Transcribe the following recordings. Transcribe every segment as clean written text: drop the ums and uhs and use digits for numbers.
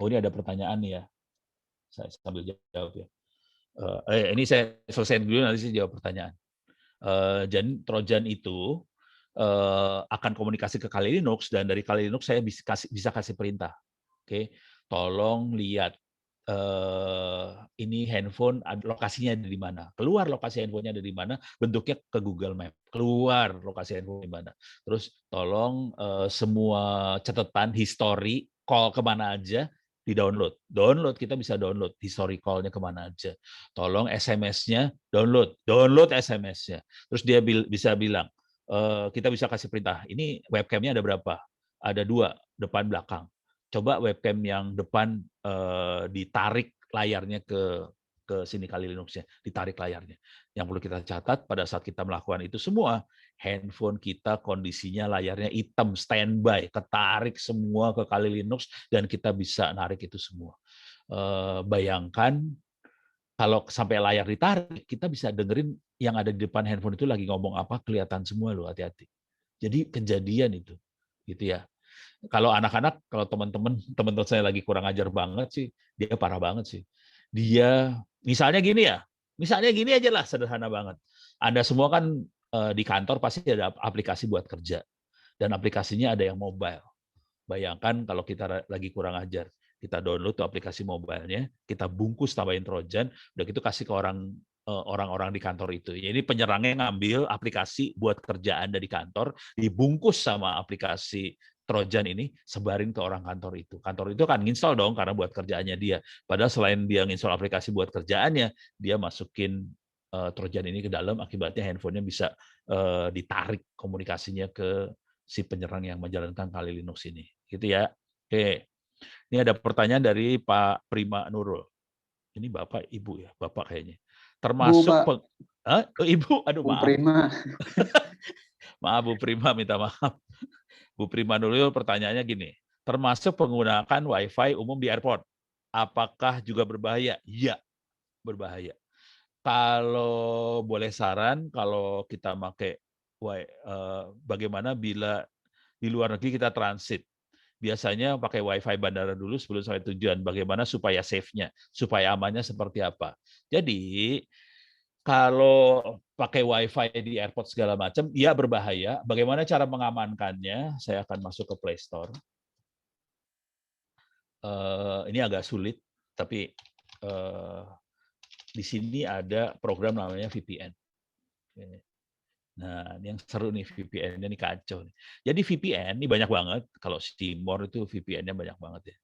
Oh, ini ada pertanyaan nih ya. Saya sambil jawab ya. Ini saya selesaiin dulu, nanti saya jawab pertanyaan. Jadi Trojan itu akan komunikasi ke Kali Linux, dan dari Kali Linux saya bisa kasih perintah. Oke, tolong lihat ini handphone lokasinya ada di mana. Keluar lokasi handphonenya ada di mana, bentuknya ke Google Map. Keluar lokasi handphone di mana. Terus tolong semua catatan history call kemana aja di-download. Download, kita bisa download history call-nya kemana aja. Tolong SMS-nya download SMS-nya. Terus dia bisa bilang, kita bisa kasih perintah, ini webcam-nya ada berapa? Ada 2, depan belakang. Coba webcam yang depan ditarik layarnya ke sini Kali Linux-nya, ditarik layarnya. Yang perlu kita catat pada saat kita melakukan itu semua, handphone kita kondisinya layarnya hitam, standby, ketarik semua ke Kali Linux, dan kita bisa narik itu semua. Bayangkan kalau sampai layar ditarik, kita bisa dengerin yang ada di depan handphone itu lagi ngomong apa, kelihatan semua loh, hati-hati. Jadi kejadian itu, gitu ya. Kalau anak-anak, kalau teman-teman saya lagi kurang ajar banget sih, dia parah banget sih. Dia misalnya gini aja lah, sederhana banget. Anda semua kan di kantor pasti ada aplikasi buat kerja, dan aplikasinya ada yang mobile. Bayangkan kalau kita lagi kurang ajar, kita download tuh aplikasi mobile-nya, kita bungkus tambahin Trojan, udah gitu kasih ke orang-orang di kantor itu. Jadi penyerangnya ngambil aplikasi buat kerja Anda di kantor, dibungkus sama aplikasi Trojan ini, sebarin ke orang kantor itu. Kantor itu kan nginstall dong, karena buat kerjaannya dia. Padahal selain dia nginstall aplikasi buat kerjaannya, dia masukin Trojan ini ke dalam, akibatnya handphonenya bisa ditarik komunikasinya ke si penyerang yang menjalankan Kali Linux ini. Gitu ya. Oke. Ini ada pertanyaan dari Pak Prima Nurul. Ini Bapak, Ibu ya? Bapak kayaknya. Bu, Termasuk Pak. Ibu, aduh Bu maaf. Prima. Maaf Bu Prima, minta maaf. Bu Prima Nurul pertanyaannya gini. Termasuk penggunaan Wi-Fi umum di airport. Apakah juga berbahaya? Iya, berbahaya. Kalau boleh saran, kalau kita pakai bagaimana bila di luar negeri kita transit. Biasanya pakai Wi-Fi bandara dulu sebelum sampai tujuan. Bagaimana supaya safe-nya, supaya amannya seperti apa. Jadi, kalau pakai Wi-Fi di airport segala macam, ya berbahaya. Bagaimana cara mengamankannya? Saya akan masuk ke Play Store. Ini agak sulit, tapi di sini ada program namanya VPN. Nah, ini yang seru nih VPN-nya nih kacau nih. Jadi VPN ini banyak banget. Kalau Steamore itu VPN-nya banyak banget ya.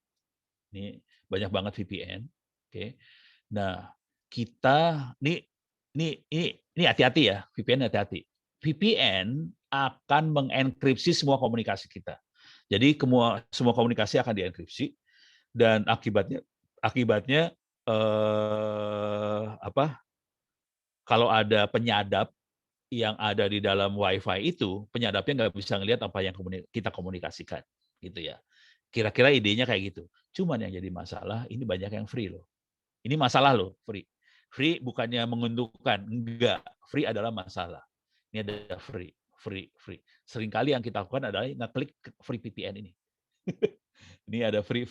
Ini banyak banget VPN. Oke. Nah, kita ini hati-hati ya, VPN hati-hati. VPN akan mengenkripsi semua komunikasi kita. Jadi semua komunikasi akan dienkripsi, dan akibatnya kalau ada penyadap yang ada di dalam Wi-Fi itu, penyadapnya nggak bisa ngelihat apa yang kita komunikasikan, gitu ya. Kira-kira idenya kayak gitu. Cuman yang jadi masalah, ini banyak yang free loh. Ini masalah loh, free. Free bukannya menguntungkan, enggak. Free adalah masalah. Ini ada free. Seringkali yang kita lakukan adalah ngeklik free VPN ini. Ini ada free.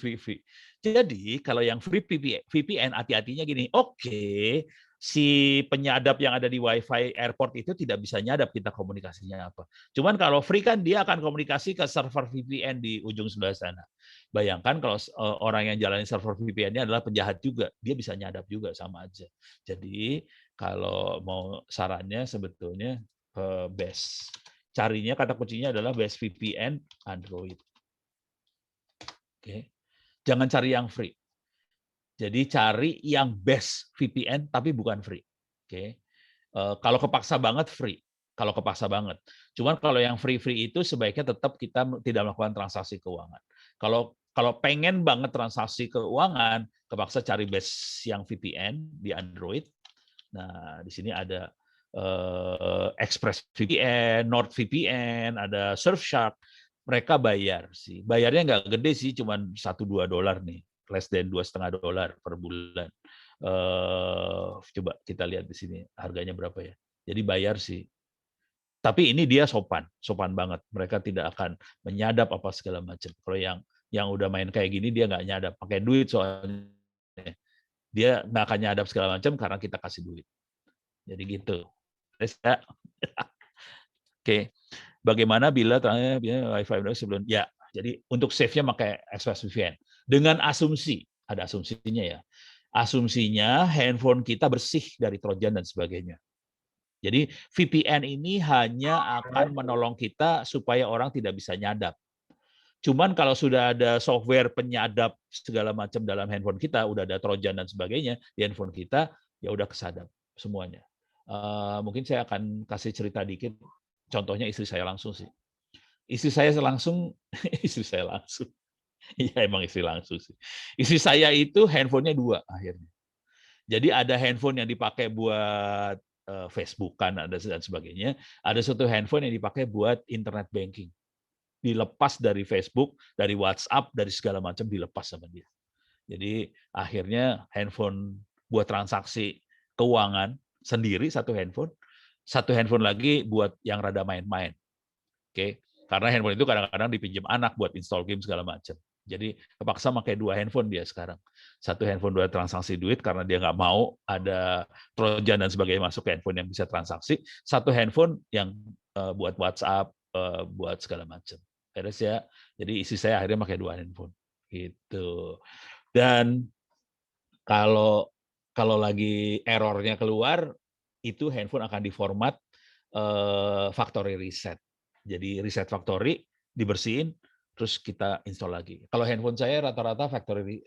Jadi kalau yang free VPN, hati-hatinya gini, oke, si penyadap yang ada di Wi-Fi airport itu tidak bisa nyadap kita komunikasinya apa. Cuman kalau free kan dia akan komunikasi ke server VPN di ujung sebelah sana. Bayangkan kalau orang yang jalani server VPN-nya adalah penjahat juga, dia bisa nyadap juga, sama aja. Jadi kalau mau sarannya sebetulnya best. Carinya kata kuncinya adalah best VPN Android. Oke. Jangan cari yang free. Jadi cari yang best VPN tapi bukan free. Oke. Kalau kepaksa banget free. Kalau kepaksa banget. Cuman kalau yang free itu sebaiknya tetap kita tidak melakukan transaksi keuangan. Kalau pengen banget transaksi keuangan, kepaksa cari best yang VPN di Android. Nah, di sini ada ExpressVPN, NordVPN, ada Surfshark. Mereka bayar sih. Bayarnya nggak gede sih, cuma $1-2 nih, less than $2,5 per bulan. Coba kita lihat di sini harganya berapa ya. Jadi bayar sih. Tapi ini dia sopan banget. Mereka tidak akan menyadap apa segala macam. Kalau yang Yang udah main kayak gini dia nggak nyadap, pakai duit soalnya. Dia nggak akan nyadap segala macam karena kita kasih duit. Jadi gitu. Terus ya, oke. Bagaimana bila Wi-Fi sebelum ya. Jadi untuk save-nya pakai ExpressVPN. Dengan asumsi, ada asumsinya ya. Asumsinya handphone kita bersih dari trojan dan sebagainya. Jadi VPN ini hanya akan menolong kita supaya orang tidak bisa nyadap. Cuman kalau sudah ada software penyadap segala macam dalam handphone kita, udah ada trojan dan sebagainya di handphone kita, ya udah kesadap semuanya. Mungkin saya akan kasih cerita dikit. Contohnya istri saya langsung sih. Istri saya langsung, istri saya langsung. Iya emang istri langsung sih. Istri saya itu handphonenya 2 akhirnya. Jadi ada handphone yang dipakai buat Facebook kan ada dan sebagainya. Ada satu handphone yang dipakai buat internet banking. Dilepas dari Facebook, dari WhatsApp, dari segala macam dilepas sama dia. Jadi akhirnya handphone buat transaksi keuangan sendiri satu handphone lagi buat yang rada main-main. Oke, karena handphone itu kadang-kadang dipinjam anak buat install game segala macam. Jadi kepaksa pakai 2 handphone dia sekarang. Satu handphone buat transaksi duit karena dia nggak mau ada trojan dan sebagainya masuk ke handphone yang bisa transaksi. Satu handphone yang buat WhatsApp, buat segala macam. Beres ya. Jadi istri saya akhirnya pakai 2 handphone. Gitu. Dan kalau lagi errornya keluar, itu handphone akan diformat factory reset. Jadi reset factory, dibersihin, terus kita install lagi. Kalau handphone saya rata-rata factory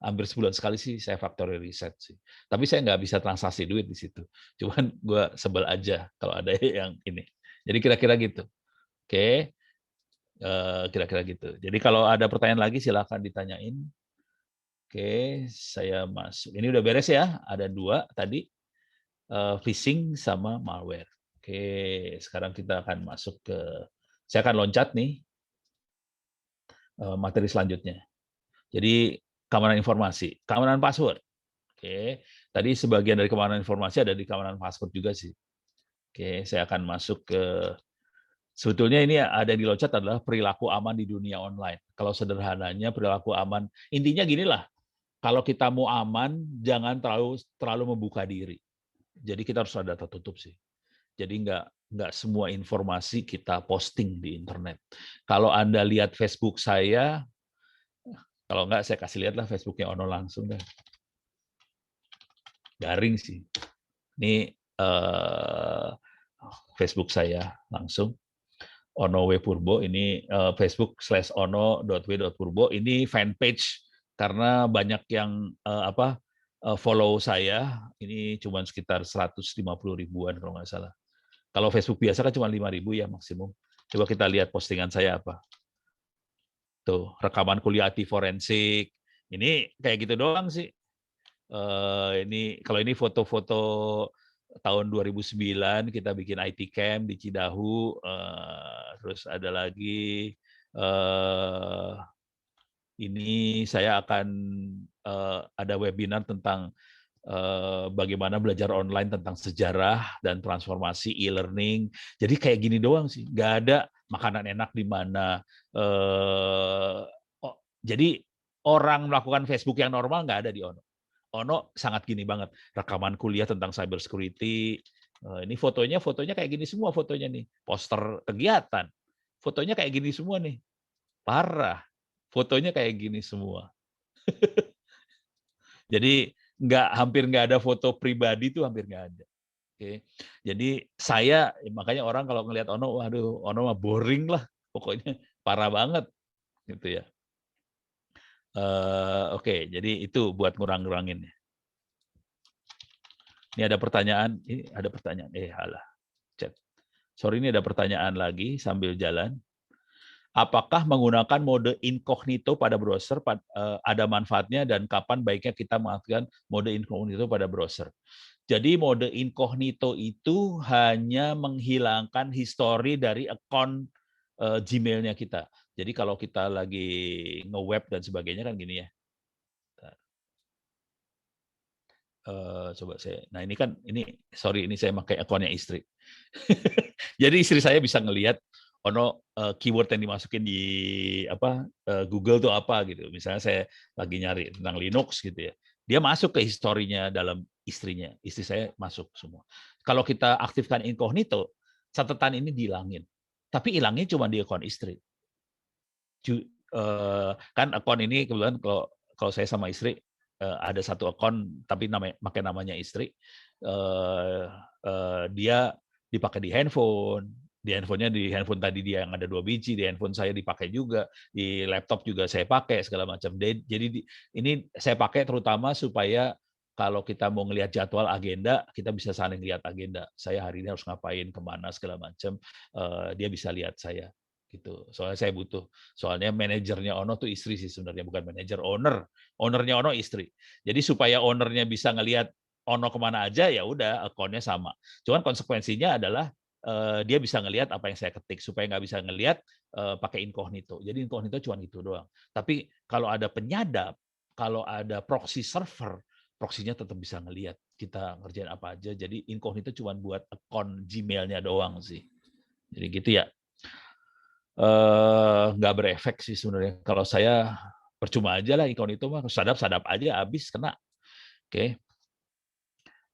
hampir sebulan sekali sih saya factory reset sih. Tapi saya nggak bisa transaksi duit di situ. Cuman gue sebel aja kalau ada yang ini. Jadi kira-kira gitu. Oke, kira-kira gitu. Jadi kalau ada pertanyaan lagi silakan ditanyain. Oke, saya masuk. Ini udah beres ya. Ada 2 tadi, phishing sama malware. Oke, sekarang kita akan masuk ke, saya akan loncat nih materi selanjutnya. Jadi keamanan informasi, keamanan password. Oke, tadi sebagian dari keamanan informasi ada di keamanan password juga sih. Oke, saya akan masuk ke, sebetulnya ini ada di loncat adalah perilaku aman di dunia online. Kalau sederhananya perilaku aman, intinya gini lah, kalau kita mau aman, jangan terlalu membuka diri. Jadi kita harus ada data tutup sih. Jadi nggak semua informasi kita posting di internet. Kalau Anda lihat Facebook saya, kalau nggak saya kasih lihat lah Facebooknya Ono langsung deh. Garing sih. Ini Facebook saya langsung. Ono W Purbo, ini facebook/ono.w.purbo, ini fanpage karena banyak yang follow saya, ini cuma sekitar 150 ribuan kalau nggak salah. Kalau Facebook biasa kan cuma 5.000 ya maksimum. Coba kita lihat postingan saya apa. Tuh, rekaman kuliah IT forensik. Ini kayak gitu doang sih. Ini kalau ini foto-foto tahun 2009 kita bikin IT camp di Cidahu. Terus ada lagi ini saya akan ada webinar tentang bagaimana belajar online tentang sejarah dan transformasi e-learning. Jadi kayak gini doang sih, nggak ada makanan enak di mana. Jadi orang melakukan Facebook yang normal nggak ada di Ono. Ono sangat gini banget, rekaman kuliah tentang cyber security. Ini fotonya kayak gini semua fotonya nih, poster kegiatan. Fotonya kayak gini semua nih, parah. Fotonya kayak gini semua. Jadi hampir nggak ada foto pribadi tuh hampir nggak ada. Oke, jadi saya makanya orang kalau ngelihat Ono, waduh Ono mah boring lah, pokoknya parah banget gitu ya. Oke, jadi itu buat ngurang-ngurangin. Ini ada pertanyaan, halah, chat. Sorry, ini ada pertanyaan lagi sambil jalan. Apakah menggunakan mode incognito pada browser ada manfaatnya dan kapan baiknya kita mengaktifkan mode incognito pada browser? Jadi mode incognito itu hanya menghilangkan histori dari akun Gmail-nya kita. Jadi kalau kita lagi nge-web dan sebagainya kan gini ya. Coba saya, nah ini sorry ini saya pakai akunnya istri. Jadi istri saya bisa ngelihat, Ono keyword yang dimasukin di Google tuh apa gitu. Misalnya saya lagi nyari tentang Linux gitu ya. Dia masuk ke historinya dalam istrinya. Istri saya masuk semua. Kalau kita aktifkan incognito, catatan ini dihilangin. Tapi hilangnya cuma di akun istri. Kan akun ini kebetulan kalau saya sama istri ada satu akun tapi pakai namanya istri. Dia dipakai di handphone tadi dia yang ada 2 biji, di handphone saya dipakai juga, di laptop juga saya pakai segala macam. Jadi ini saya pakai terutama supaya kalau kita mau ngelihat jadwal agenda, kita bisa saling lihat agenda. Saya hari ini harus ngapain, kemana segala macam, dia bisa lihat saya gitu. Soalnya saya butuh. Soalnya manajernya Ono tuh istri sih sebenarnya, bukan manajer, owner. Ownernya Ono istri. Jadi supaya ownernya bisa ngelihat Ono kemana aja, ya udah akunnya sama. Cuman konsekuensinya adalah dia bisa ngelihat apa yang saya ketik, supaya nggak bisa ngelihat pakai incognito. Jadi incognito cuma itu doang. Tapi kalau ada penyadap, kalau ada proxy server, proxy-nya tetap bisa ngelihat kita ngerjain apa aja. Jadi incognito cuma buat akun Gmail-nya doang sih. Jadi gitu ya. Nggak berefek sih sebenarnya. Kalau saya percuma aja lah incognito mah, sadap-sadap aja habis kena. Oke.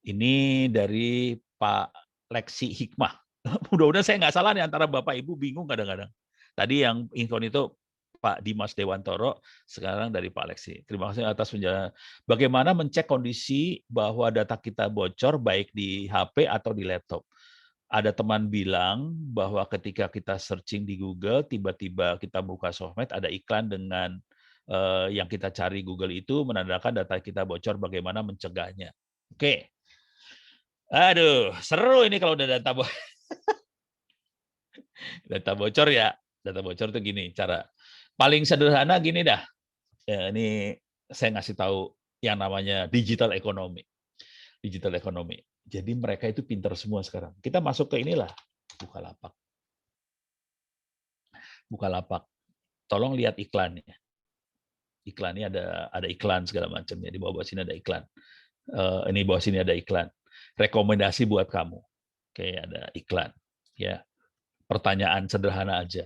Ini dari Pak Leksi Hikmah. Mudah-mudahan saya nggak salah nih, antara Bapak Ibu bingung kadang-kadang. Tadi yang incognito Pak Dimas Dewantoro, sekarang dari Pak Leksi. Terima kasih atas penjelasan. Bagaimana mencek kondisi bahwa data kita bocor baik di HP atau di laptop? Ada teman bilang bahwa ketika kita searching di Google, tiba-tiba kita buka sosmed, ada iklan dengan yang kita cari Google itu menandakan data kita bocor, bagaimana mencegahnya. Oke. Aduh, seru ini kalau udah data bocor. Data bocor ya. Data bocor tuh gini cara. Paling sederhana gini dah. Ya, ini saya ngasih tahu yang namanya digital economy. Digital economy. Jadi mereka itu pintar semua sekarang. Kita masuk ke inilah, Bukalapak. Bukalapak. Tolong lihat iklannya. Iklannya ada iklan segala macam ya. Di bawah sini ada iklan. Ini bawah sini ada iklan. Rekomendasi buat kamu. Oke, ada iklan. Ya. Pertanyaan sederhana aja.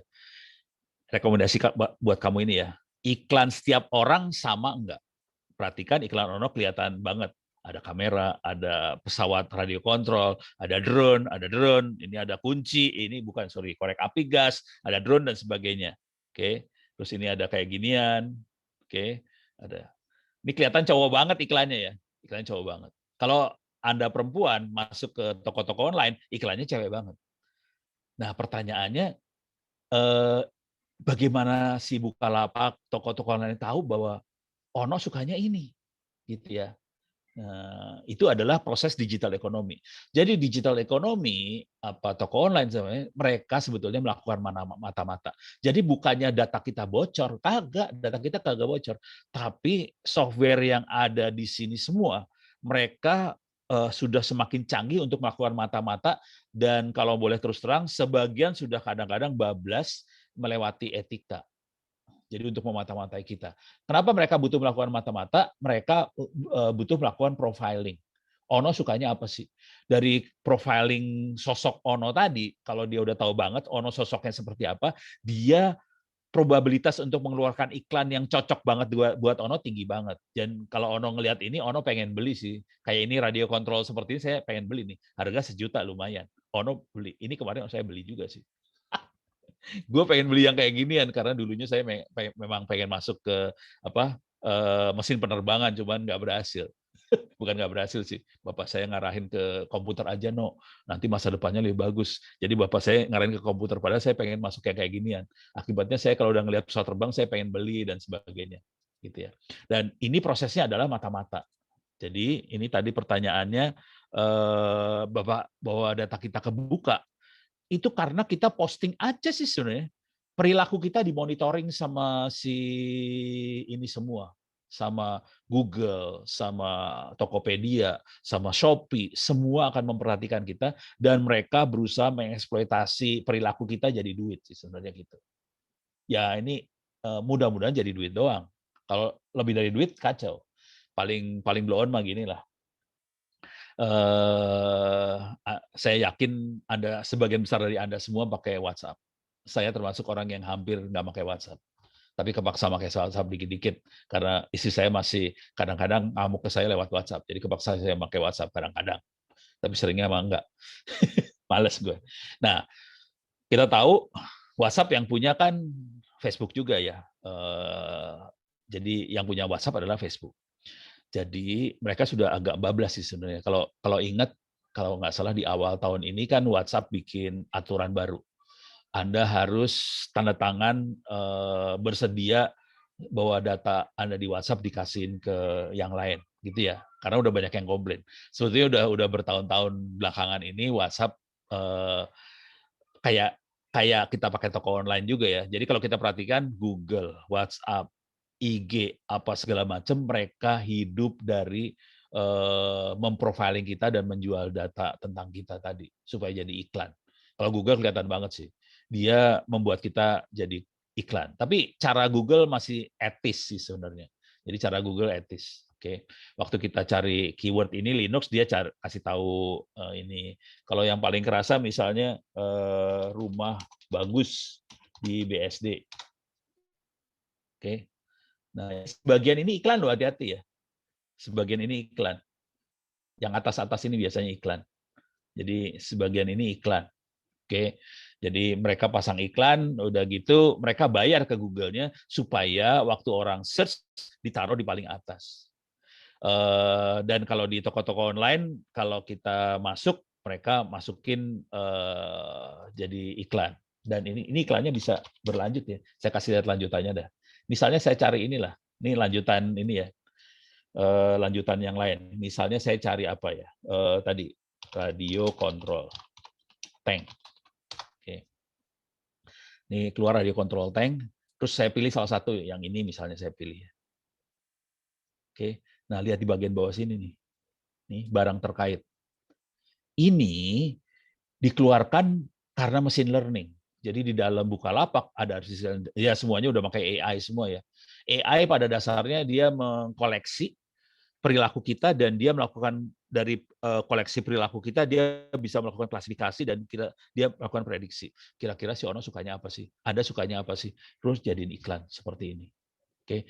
Rekomendasi buat kamu ini ya. Iklan setiap orang sama enggak? Perhatikan iklan Ono kelihatan banget. Ada kamera, ada pesawat radio kontrol, ada drone, ini ada kunci, ini bukan, sorry, korek api gas, ada drone dan sebagainya. Oke. Terus ini ada kayak ginian. Oke. Ada. Ini kelihatan cowok banget iklannya ya. Iklannya cowok banget. Kalau Anda perempuan masuk ke toko-toko online, iklannya cewek banget. Nah, pertanyaannya bagaimana si Bukalapak, toko-toko online tahu bahwa Ono sukanya ini, gitu ya. Nah, itu adalah proses digital ekonomi. Jadi digital ekonomi, toko online sebenarnya, mereka sebetulnya melakukan mata-mata. Jadi bukannya data kita bocor, kagak, data kita kagak bocor. Tapi software yang ada di sini semua, mereka sudah semakin canggih untuk melakukan mata-mata, dan kalau boleh terus terang, sebagian sudah kadang-kadang bablas melewati etika. Jadi untuk memata-matai kita. Kenapa mereka butuh melakukan mata-mata? Mereka butuh melakukan profiling. Ono sukanya apa sih? Dari profiling sosok Ono tadi, kalau dia udah tahu banget Ono sosoknya seperti apa, dia probabilitas untuk mengeluarkan iklan yang cocok banget buat Ono tinggi banget. Dan kalau Ono ngelihat ini, Ono pengen beli sih. Kayak ini radio kontrol seperti ini, saya pengen beli nih. Harga 1 juta lumayan. Ono beli. Ini kemarin saya beli juga sih. Gue pengen beli yang kayak ginian karena dulunya saya memang pengen masuk ke mesin penerbangan, cuman nggak berhasil. Bukan nggak berhasil sih, bapak saya ngarahin ke komputer aja, no, nanti masa depannya lebih bagus. Jadi bapak saya ngarahin ke komputer, padahal saya pengen masuk yang kayak ginian. Akibatnya saya kalau udah ngelihat pesawat terbang, saya pengen beli dan sebagainya, gitu ya. Dan ini prosesnya adalah mata-mata. Jadi ini tadi pertanyaannya, Bapak, bahwa data kita kebuka, itu karena kita posting aja sih sebenarnya. Perilaku kita dimonitoring sama si ini semua, sama Google, sama Tokopedia, sama Shopee, semua akan memperhatikan kita dan mereka berusaha mengeksploitasi perilaku kita jadi duit sih sebenarnya gitu. Ya ini mudah-mudahan jadi duit doang. Kalau lebih dari duit kacau. Paling blow on mah gini lah. Saya yakin Anda, sebagian besar dari Anda semua pakai WhatsApp. saya termasuk orang yang hampir nggak pakai WhatsApp. Tapi kepaksa pakai WhatsApp dikit-dikit karena istri saya masih kadang-kadang ngamuk ke saya lewat WhatsApp. Jadi kepaksa saya pakai WhatsApp kadang-kadang. Tapi seringnya emang enggak. Males gue. Nah, kita tahu WhatsApp yang punya kan Facebook juga ya. Jadi yang punya WhatsApp adalah Facebook. Jadi mereka sudah agak bablas sih sebenarnya. Kalau ingat, kalau nggak salah di awal tahun ini kan WhatsApp bikin aturan baru. Anda harus tanda tangan bersedia bahwa data Anda di WhatsApp dikasihin ke yang lain, gitu ya. Karena udah banyak yang komplain. Sebetulnya udah bertahun-tahun belakangan ini WhatsApp kayak kayak kita pakai toko online juga ya. Jadi kalau kita perhatikan Google, WhatsApp, IG, apa segala macam, mereka hidup dari memprofiling kita dan menjual data tentang kita tadi supaya jadi iklan. Kalau Google kelihatan banget sih, dia membuat kita jadi iklan. Tapi cara Google masih etis sih sebenarnya. Jadi cara Google etis. Oke, waktu kita cari keyword ini Linux, dia kasih tahu ini. Kalau yang paling kerasa misalnya rumah bagus di BSD. Oke. Nah, sebagian ini iklan loh, hati-hati ya. Sebagian ini iklan. Yang atas-atas ini biasanya iklan. Jadi sebagian ini iklan. Oke. Jadi mereka pasang iklan, udah gitu mereka bayar ke Google-nya supaya waktu orang search ditaruh di paling atas. Dan kalau di toko-toko online, kalau kita masuk, mereka masukin jadi iklan. Dan ini iklannya bisa berlanjut ya. Saya kasih lihat lanjutannya dah. Misalnya saya cari inilah, ini lanjutan ini ya, lanjutan yang lain. Misalnya saya cari apa ya? Tadi radio control tank. Oke. Ini keluar radio control tank. Terus saya pilih salah satu yang ini misalnya saya pilih. Oke. Nah, lihat di bagian bawah sini nih. Nih barang terkait. Ini dikeluarkan karena mesin learning. Jadi di dalam Bukalapak ada ya semuanya udah pakai AI semua ya. AI pada dasarnya dia mengkoleksi perilaku kita dan dia melakukan dari koleksi perilaku kita dia bisa melakukan klasifikasi dan dia melakukan prediksi. Kira-kira si Ono sukanya apa sih? Anda sukanya apa sih? Terus jadiin iklan seperti ini. Oke,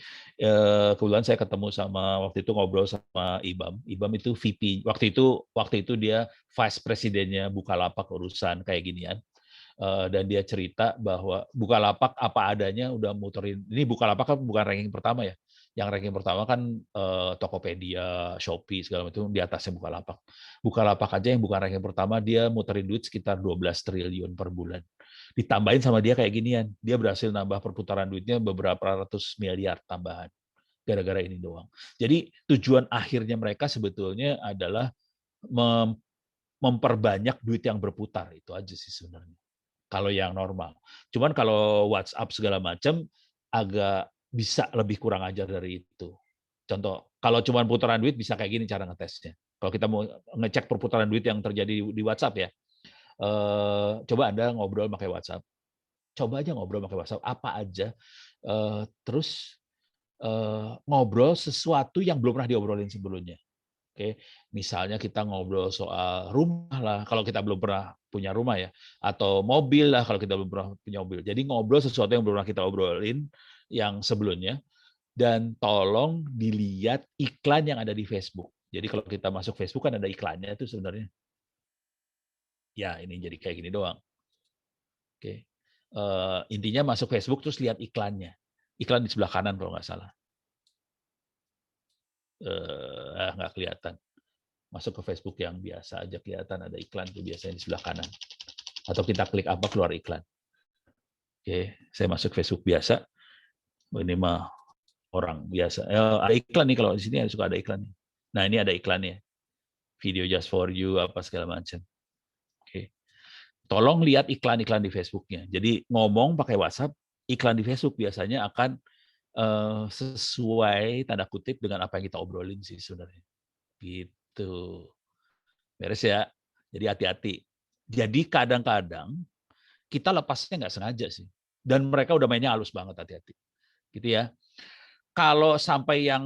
kebetulan saya ketemu sama waktu itu ngobrol sama Ibam. Ibam itu VP. Waktu itu dia vice presidennya Bukalapak urusan kayak ginian. Dan dia cerita bahwa Bukalapak apa adanya udah muterin. Ini Bukalapak kan bukan ranking pertama ya. Yang ranking pertama kan Tokopedia, Shopee segala macam di atasnya Bukalapak. Bukalapak aja yang bukan ranking pertama dia muterin duit sekitar 12 triliun per bulan. Ditambahin sama dia kayak ginian. Dia berhasil nambah perputaran duitnya beberapa ratus miliar tambahan. Gara-gara ini doang. Jadi tujuan akhirnya mereka sebetulnya adalah memperbanyak duit yang berputar. Itu aja sih sebenarnya. Kalau yang normal. Cuman kalau WhatsApp segala macam agak bisa lebih kurang ajar dari itu. Contoh, kalau cuma putaran duit bisa kayak gini cara ngetesnya. Kalau kita mau ngecek perputaran duit yang terjadi di WhatsApp ya, coba Anda ngobrol pakai WhatsApp. Coba aja ngobrol pakai WhatsApp apa aja, terus ngobrol sesuatu yang belum pernah diobrolin sebelumnya. Oke, misalnya kita ngobrol soal rumah lah, kalau kita belum pernah punya rumah ya, atau mobil lah kalau kita belum pernah punya mobil. Jadi ngobrol sesuatu yang belum pernah kita obrolin yang sebelumnya, dan tolong dilihat iklan yang ada di Facebook. Jadi kalau kita masuk Facebook kan ada iklannya itu sebenarnya. Ya ini jadi kayak gini doang. Oke. Intinya masuk Facebook terus lihat iklannya. Iklan di sebelah kanan kalau nggak salah. Nggak kelihatan. Masuk ke Facebook yang biasa aja kelihatan ada iklan tuh biasanya di sebelah kanan. Atau kita klik apa keluar iklan. Oke, saya masuk Facebook biasa. Ini mah orang biasa. Ada iklan nih kalau di sini suka ada iklan. Nah ini ada iklannya. Video just for you apa segala macam. Oke. Tolong lihat iklan-iklan di Facebooknya. Jadi ngomong pakai WhatsApp, iklan di Facebook biasanya akan sesuai tanda kutip dengan apa yang kita obrolin sih sebenarnya. Gitu. Beres ya. Jadi hati-hati. Jadi kadang-kadang kita lepasnya nggak sengaja sih. Dan mereka udah mainnya halus banget, hati-hati. Gitu ya. Kalau sampai yang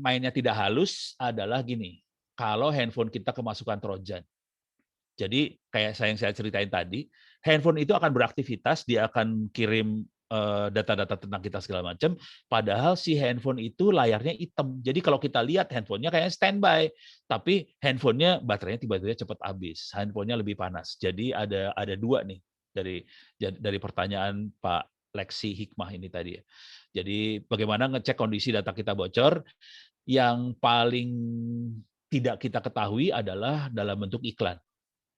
mainnya tidak halus adalah gini. Kalau handphone kita kemasukan Trojan. Jadi kayak yang saya ceritain tadi, handphone itu akan beraktivitas, dia akan kirim data-data tentang kita segala macam, padahal si handphone itu layarnya hitam. Jadi kalau kita lihat handphonenya kayak standby, tapi handphonenya baterainya tiba-tiba cepat habis, handphonenya lebih panas. Jadi ada dua nih dari pertanyaan Pak Lexi Hikmah ini tadi ya. Jadi bagaimana ngecek kondisi data kita bocor? Yang paling tidak kita ketahui adalah dalam bentuk iklan.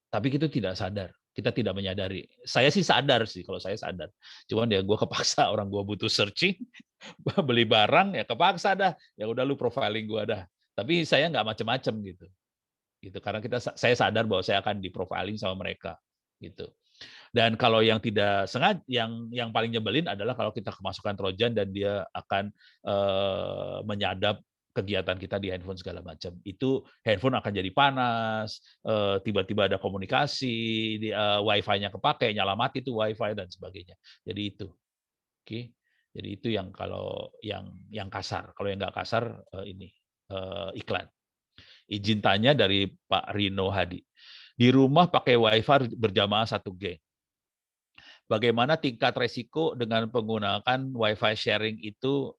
Tapi kita tidak sadar, kita tidak menyadari. Saya sih sadar sih, kalau saya sadar. Cuman ya gue kepaksa, orang gue butuh searching, beli barang ya kepaksa dah. Ya udah lu profiling gue dah. Tapi saya nggak macem-macem gitu. Karena saya sadar bahwa saya akan di profiling sama mereka gitu. Dan kalau yang tidak sengaja, yang paling nyebelin adalah kalau kita kemasukan trojan dan dia akan menyadap kegiatan kita di handphone segala macam. Itu handphone akan jadi panas, tiba-tiba ada komunikasi, Wi-Fi-nya kepake, nyala mati tuh Wi-Fi dan sebagainya. Jadi itu. Oke. Jadi itu yang kalau yang kasar. Kalau yang nggak kasar ini iklan. Izin tanya dari Pak Rino Hadi. Di rumah pakai Wi-Fi berjamaah 1G. Bagaimana tingkat resiko dengan menggunakan Wi-Fi sharing itu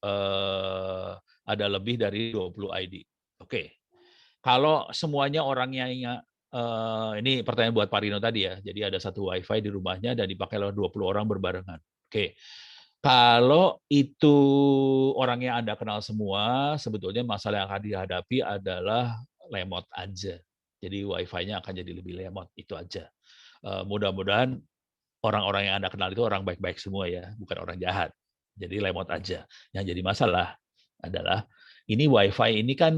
ada lebih dari 20 ID. Oke. Kalau semuanya orangnya ini pertanyaan buat Pak Rino tadi ya. Jadi ada satu Wi-Fi di rumahnya dan dipakai oleh 20 orang berbarengan. Oke. Kalau itu orangnya Anda kenal semua, sebetulnya masalah yang akan dihadapi adalah lemot aja. Jadi Wi-Fi-nya akan jadi lebih lemot, itu aja. Mudah-mudahan orang-orang yang Anda kenal itu orang baik-baik semua ya, bukan orang jahat. Jadi lemot aja. Yang jadi masalah adalah ini Wi-Fi ini kan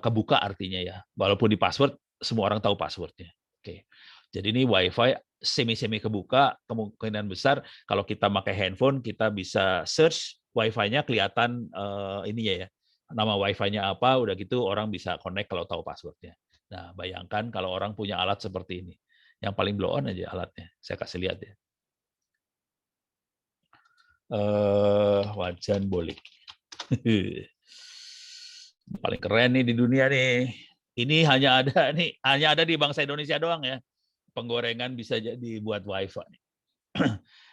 kebuka artinya ya. Walaupun di password, semua orang tahu passwordnya. Oke. Jadi ini Wi-Fi semi-semi kebuka, kemungkinan besar kalau kita pakai handphone, kita bisa search Wi-Fi-nya kelihatan ininya ya. Nama Wi-Fi-nya apa, udah gitu orang bisa connect kalau tahu passwordnya. Nah, bayangkan kalau orang punya alat seperti ini. Yang paling blow on aja alatnya. Saya kasih lihat ya. Wajan bolik. Paling keren nih di dunia nih. Ini hanya ada di bangsa Indonesia doang ya. Penggorengan bisa jadi buat Wi-Fi.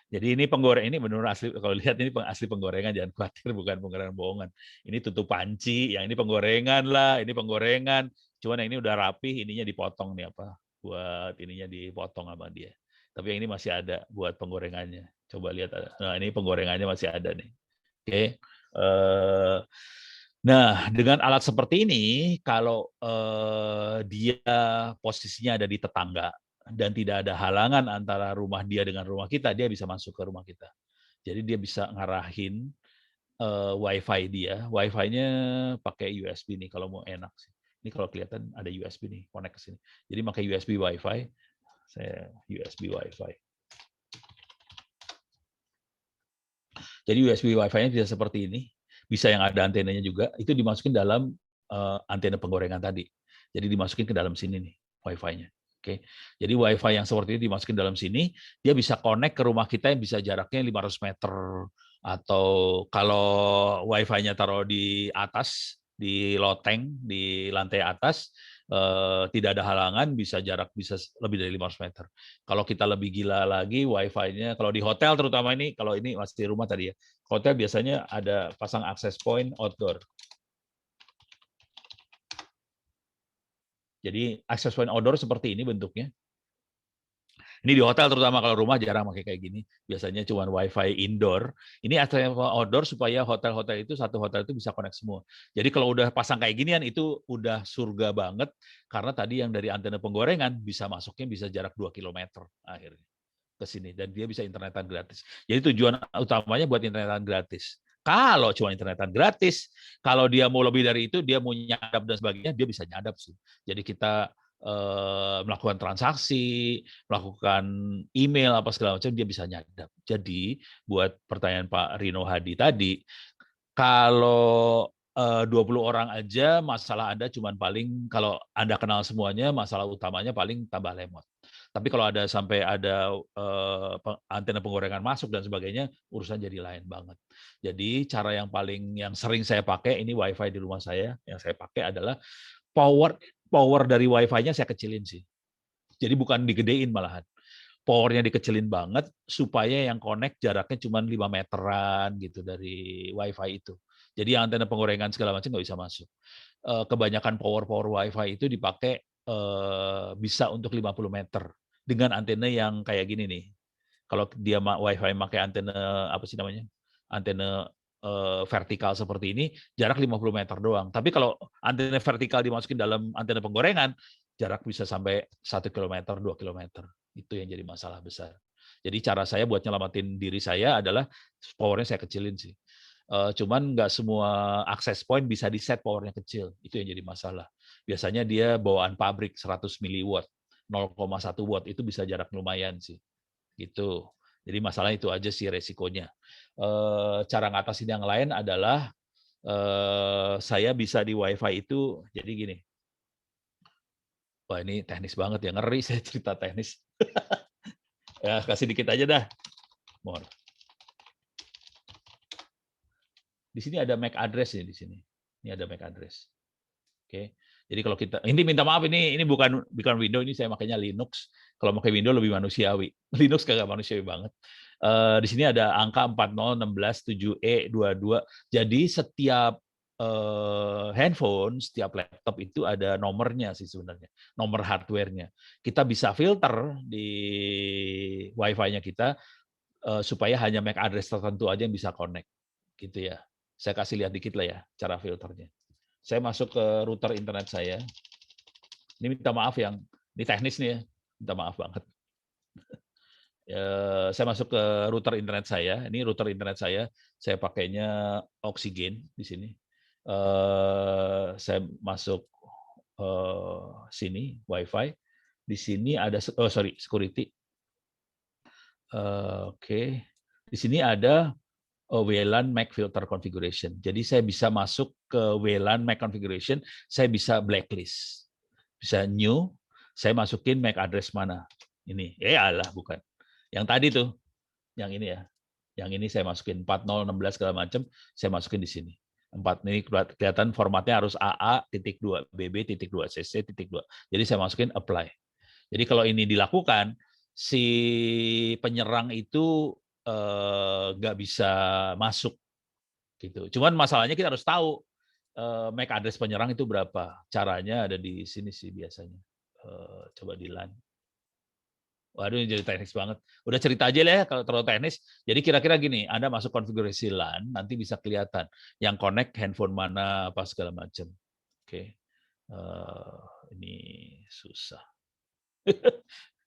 Jadi ini penggoreng ini benar asli, kalau lihat ini asli penggorengan, jangan khawatir, bukan penggorengan bohongan. Ini tutup panci, yang ini penggorengan lah, ini penggorengan. Cuman yang ini udah rapi, ininya dipotong nih apa, buat ininya dipotong sama dia. Tapi yang ini masih ada buat penggorengannya. Coba lihat, nah ini penggorengannya masih ada nih. Oke. Nah, dengan alat seperti ini, kalau dia posisinya ada di tetangga, dan tidak ada halangan antara rumah dia dengan rumah kita, dia bisa masuk ke rumah kita. Jadi dia bisa ngarahin Wi-Fi dia. Wi-Fi-nya pakai USB nih kalau mau enak sih. Ini kalau kelihatan ada USB nih, connect ke sini. Jadi pakai USB Wi-Fi. Saya USB Wi-Fi. Jadi USB Wi-Fi-nya bisa seperti ini. Bisa yang ada antenanya juga. Itu dimasukin dalam antena penggorengan tadi. Jadi dimasukin ke dalam sini nih Wi-Fi-nya. Oke. Jadi Wi-Fi yang seperti ini dimasukin dalam sini, dia bisa connect ke rumah kita yang bisa jaraknya 500 meter. Atau kalau Wi-Fi-nya taruh di atas, di loteng, di lantai atas, tidak ada halangan, bisa jarak bisa lebih dari 500 meter. Kalau kita lebih gila lagi, Wi-Fi-nya, kalau di hotel terutama ini, kalau ini masih di rumah tadi ya, hotel biasanya ada pasang access point outdoor. Jadi access point outdoor seperti ini bentuknya. Ini di hotel terutama, kalau rumah jarang pakai kayak gini. Biasanya cuma Wi-Fi indoor. Ini access point outdoor supaya hotel-hotel itu, satu hotel itu bisa connect semua. Jadi kalau udah pasang kayak ginian itu udah surga banget, karena tadi yang dari antena penggorengan bisa masuknya bisa jarak 2 km akhirnya ke sini, dan dia bisa internetan gratis. Jadi tujuan utamanya buat internetan gratis. Kalau cuma internetan gratis, kalau dia mau lebih dari itu, dia mau nyadap dan sebagainya, dia bisa nyadap sih. Jadi kita melakukan transaksi, melakukan email apa segala macam, dia bisa nyadap. Jadi buat pertanyaan Pak Rino Hadi tadi, kalau 20 orang aja masalah Anda cuma paling, kalau Anda kenal semuanya, masalah utamanya paling tambah lemot. Tapi kalau ada sampai ada antena penggorengan masuk dan sebagainya, urusan jadi lain banget. Jadi cara yang sering saya pakai, ini Wi-Fi di rumah saya, yang saya pakai adalah power dari Wi-Fi-nya saya kecilin sih. Jadi bukan digedein malahan. powernya dikecilin banget supaya yang connect jaraknya cuma 5 meteran gitu dari WiFi itu. Jadi yang antena penggorengan segala macam nggak bisa masuk. Kebanyakan power WiFi itu dipakai bisa untuk 50 meter dengan antena yang kayak gini nih. Kalau dia WiFi pakai antena apa sih namanya? Antena vertikal seperti ini, jarak 50 meter doang. Tapi kalau antena vertikal dimasukin dalam antena penggorengan, jarak bisa sampai 1 kilometer, 2 kilometer. Itu yang jadi masalah besar. Jadi cara saya buat nyelamatin diri saya adalah powernya saya kecilin sih. Cuman nggak semua access point bisa di-set powernya kecil. Itu yang jadi masalah. Biasanya dia bawaan pabrik 100 miliwatt, 0,1 watt itu bisa jarak lumayan sih. Gitu. Jadi masalah itu aja sih resikonya. Cara ngatasin yang lain adalah saya bisa di WiFi itu jadi gini. Wah ini teknis banget ya, ngeri saya cerita teknis. Ya kasih dikit aja dah. More. Di sini ada MAC address ya di sini. Ini ada MAC address. Oke. Jadi kalau kita ini minta maaf ini bukan Windows, ini saya makanya Linux. Kalau pakai Windows lebih manusiawi. Linux kagak manusiawi banget. Di sini ada angka 40167E22. Jadi setiap handphone, setiap laptop itu ada nomornya sih sebenarnya, nomor hardware-nya. Kita bisa filter di Wi-Fi-nya kita supaya hanya MAC address tertentu aja yang bisa connect, gitu ya. Saya kasih lihat dikit lah ya cara filternya. Saya masuk ke router internet saya. Ini minta maaf yang ini teknis nih ya, minta maaf banget. Saya masuk ke router internet saya. Ini router internet saya pakainya Oxygen di sini. Saya masuk sini WiFi. Di sini ada security. Oke. Di sini ada WLAN MAC filter configuration. Jadi saya bisa masuk ke WLAN MAC configuration, saya bisa blacklist. Bisa new, saya masukin MAC address mana. Ini, alah bukan. Yang tadi tuh, yang ini ya. Yang ini saya masukin 4016 segala macam, saya masukin di sini. 4 ini kelihatan formatnya harus AA.2 BB.2 CC.2. Jadi saya masukin apply. Jadi kalau ini dilakukan, si penyerang itu nggak bisa masuk gitu. Cuman masalahnya kita harus tahu MAC address penyerang itu berapa. Caranya ada di sini sih biasanya. Coba di LAN. Waduh, ini jadi teknis banget. Udah cerita aja lah ya kalau terlalu teknis. Jadi kira-kira gini, Anda masuk konfigurasi LAN, nanti bisa kelihatan yang connect handphone mana, apa segala macam. Oke. Ini susah.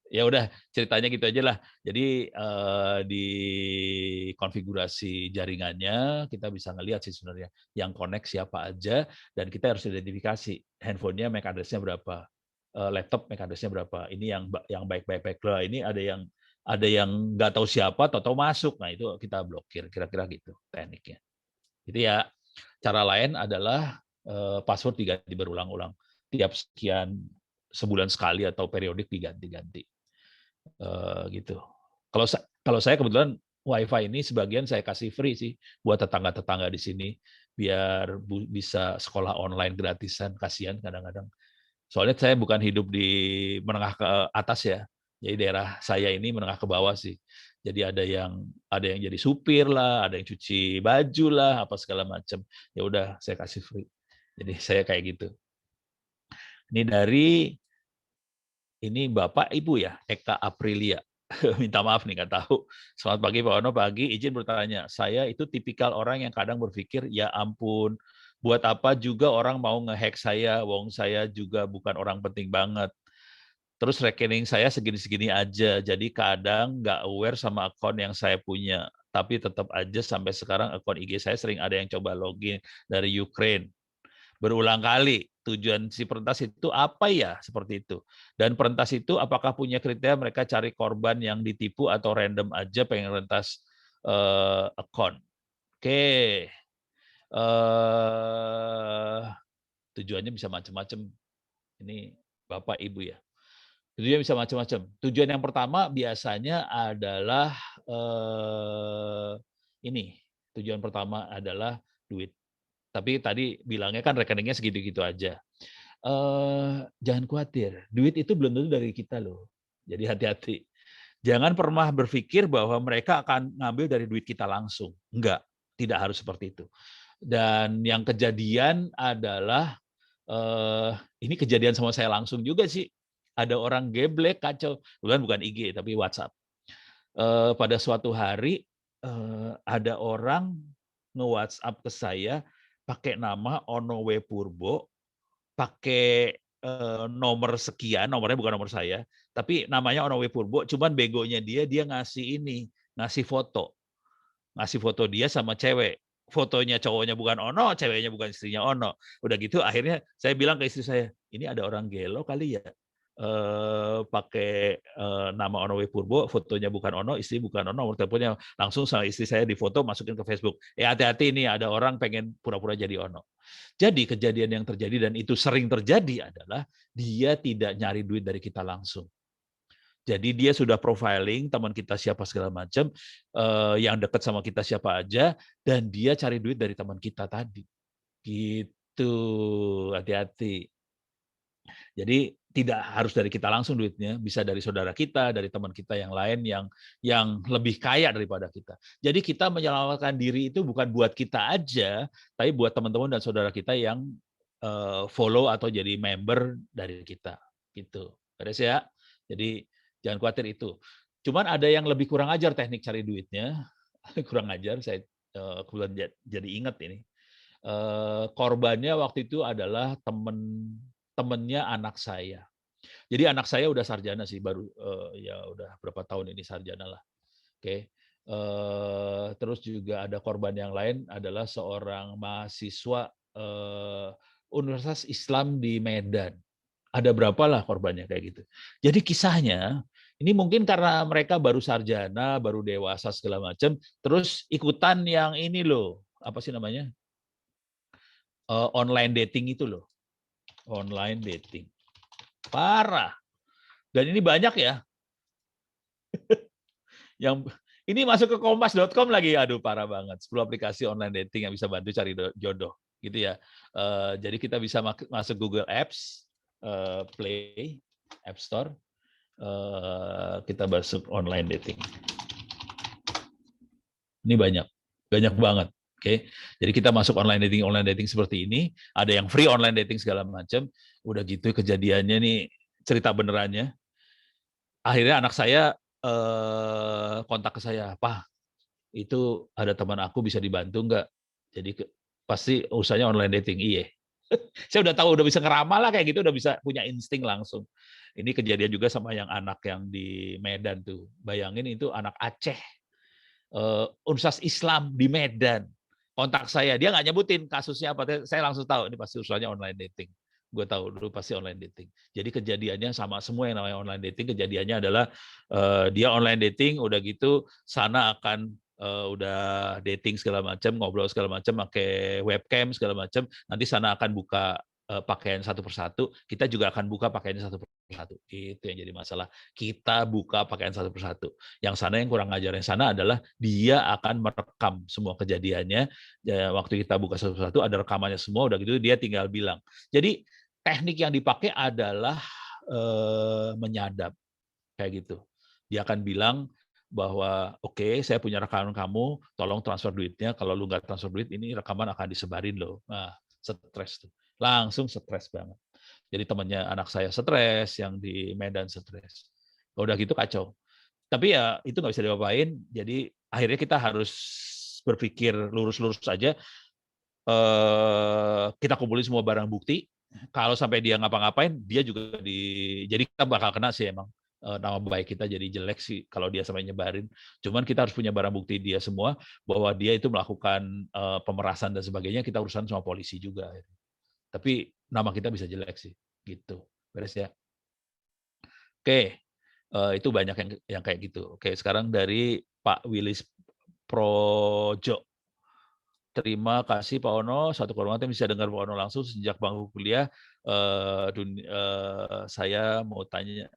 Ya udah ceritanya gitu aja lah. Jadi di konfigurasi jaringannya kita bisa ngelihat sih sebenarnya yang connect siapa aja dan kita harus identifikasi handphonenya MAC address-nya berapa, laptop MAC address-nya berapa. Ini yang baik-baik lah. Ini ada yang nggak tahu siapa, tahu masuk. Nah itu kita blokir. Kira-kira gitu tekniknya. Itu ya. Cara lain adalah password diganti berulang-ulang. Tiap sekian sebulan sekali atau periodik diganti-ganti. Gitu. Kalau saya kebetulan WiFi ini sebagian saya kasih free sih buat tetangga-tetangga di sini biar bisa sekolah online gratisan. Kasihan kadang-kadang. Soalnya saya bukan hidup di menengah ke atas ya. Jadi daerah saya ini menengah ke bawah sih. Jadi ada yang jadi supir lah, ada yang cuci baju lah, apa segala macam. Ya udah saya kasih free. Jadi saya kayak gitu. Ini dari ini Bapak Ibu ya, Eka Aprilia. Minta maaf nih, nggak tahu. Selamat pagi Pak Ono, pagi. Izin bertanya, saya itu tipikal orang yang kadang berpikir, ya ampun, buat apa juga orang mau ngehack saya, wong saya juga bukan orang penting banget. Terus rekening saya segini-segini aja, jadi kadang nggak aware sama akun yang saya punya. Tapi tetap aja sampai sekarang akun IG saya sering ada yang coba login dari Ukraine. Berulang kali. Tujuan si perentas itu apa ya? Seperti itu. Dan perentas itu apakah punya kriteria mereka cari korban yang ditipu atau random aja pengen rentas account? Oke. Tujuannya bisa macam-macam. Ini Bapak Ibu ya. Tujuannya bisa macam-macam. Tujuan yang pertama biasanya adalah ini. Tujuan pertama adalah duit. Tapi tadi bilangnya kan rekeningnya segitu-gitu aja. Jangan khawatir, duit itu belum tentu dari kita loh. Jadi hati-hati. Jangan pernah berpikir bahwa mereka akan ngambil dari duit kita langsung. Enggak, tidak harus seperti itu. Dan yang kejadian adalah, ini kejadian sama saya langsung juga sih. Ada orang geblek, kacau. Bukan IG, tapi WhatsApp. Pada suatu hari, ada orang nge-WhatsApp ke saya pakai nama Ono W. Purbo, pakai, nomor sekian, nomornya bukan nomor saya, tapi namanya Ono W. Purbo, cuman begonya dia ngasih ini, ngasih foto dia sama cewek. Fotonya cowoknya bukan Ono, ceweknya bukan istrinya Ono. Udah gitu akhirnya saya bilang ke istri saya, "Ini ada orang gelo kali ya, pakai, nama Ono W. Purbo, fotonya bukan Ono, istri bukan Ono, nomor teleponnya." Langsung sama istri saya difoto, masukin ke Facebook. Hati-hati nih, ada orang pengen pura-pura jadi Ono." Jadi kejadian yang terjadi dan itu sering terjadi adalah dia tidak nyari duit dari kita langsung. Jadi dia sudah profiling teman kita siapa segala macam, yang dekat sama kita siapa aja, dan dia cari duit dari teman kita tadi. Gitu, hati-hati. Jadi tidak harus dari kita langsung duitnya, bisa dari saudara kita, dari teman kita yang lain yang lebih kaya daripada kita. Jadi kita menyelamatkan diri itu bukan buat kita aja, tapi buat teman-teman dan saudara kita yang follow atau jadi member dari kita, gitu. Beres ya? Jadi jangan khawatir itu. Cuman ada yang lebih kurang ajar teknik cari duitnya, kurang ajar, saya kebetulan jadi ingat ini. Korbannya waktu itu adalah temennya anak saya. Jadi anak saya udah sarjana sih, baru ya udah berapa tahun ini sarjana lah. Oke. Terus juga ada korban yang lain adalah seorang mahasiswa Universitas Islam di Medan. Ada berapa lah korbannya kayak gitu. Jadi kisahnya ini mungkin karena mereka baru sarjana, baru dewasa segala macam, terus ikutan yang ini loh, apa sih namanya? Online dating itu loh. Online dating. Parah. Dan ini banyak ya. Yang ini masuk ke kompas.com lagi, aduh parah banget. 10 aplikasi online dating yang bisa bantu cari jodoh, gitu ya. Jadi kita bisa masuk Google Apps, Play, App Store, kita masuk online dating. Ini banyak banget. Oke, jadi kita masuk online dating seperti ini. Ada yang free online dating segala macam. Udah gitu kejadiannya nih, cerita benerannya. Akhirnya anak saya kontak ke saya, "Pak, itu ada teman aku bisa dibantu nggak?" Jadi pasti usahanya online dating. Iya. Saya udah tahu, udah bisa ngeramal lah kayak gitu, udah bisa punya insting langsung. Ini kejadian juga sama yang anak yang di Medan tuh. Bayangin itu anak Aceh, Universitas Islam di Medan. Kontak saya, dia nggak nyebutin kasusnya apa, saya langsung tahu ini pasti usahanya online dating. Gue tahu dulu pasti online dating. Jadi kejadiannya sama semua yang namanya online dating, kejadiannya adalah dia online dating, udah gitu sana akan udah dating segala macam, ngobrol segala macam, pakai webcam segala macam, nanti sana akan buka pakaian satu persatu, kita juga akan buka pakaiannya satu persatu. Itu yang jadi masalah. Kita buka pakaian satu persatu. Yang sana yang kurang ajar, yang sana adalah dia akan merekam semua kejadiannya. Ya, waktu kita buka satu persatu ada rekamannya semua, udah gitu dia tinggal bilang. Jadi teknik yang dipakai adalah menyadap kayak gitu. Dia akan bilang bahwa oke, saya punya rekaman kamu, tolong transfer duitnya. Kalau lu nggak transfer duit, ini rekaman akan disebarin loh. Nah, stres tuh. Langsung stres banget. Jadi temannya anak saya stres, yang di Medan stres. Udah gitu kacau. Tapi ya itu nggak bisa diapain. Jadi akhirnya kita harus berpikir lurus-lurus saja. Kita kumpulin semua barang bukti. Kalau sampai dia ngapa-ngapain, dia juga jadi kita bakal kena sih emang. Nama baik kita jadi jelek sih kalau dia sampai nyebarin. Cuman kita harus punya barang bukti dia semua bahwa dia itu melakukan pemerasan dan sebagainya. Kita urusan sama polisi juga. Tapi nama kita bisa jelek sih, gitu. Beres ya. Oke, itu banyak yang kayak gitu. Oke, sekarang dari Pak Willis Projo. Terima kasih Pak Ono, satu kehormatan bisa dengar Pak Ono langsung sejak bangku kuliah. Saya mau tanya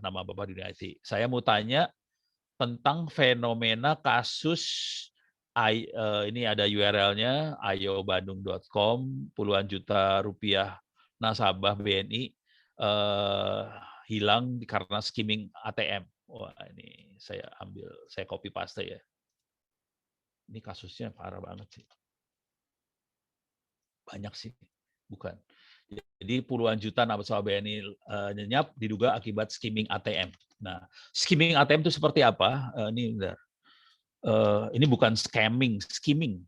nama Bapak di dunia IT. Saya mau tanya tentang fenomena kasus ini ada URL-nya ayobandung.com, puluhan juta rupiah nasabah BNI hilang karena skimming ATM. Wah, ini saya copy paste ya. Ini kasusnya parah banget sih. Banyak sih, bukan. Jadi puluhan juta nasabah BNI nyenyap diduga akibat skimming ATM. Nah, skimming ATM itu seperti apa? Ini bukan scamming, skimming.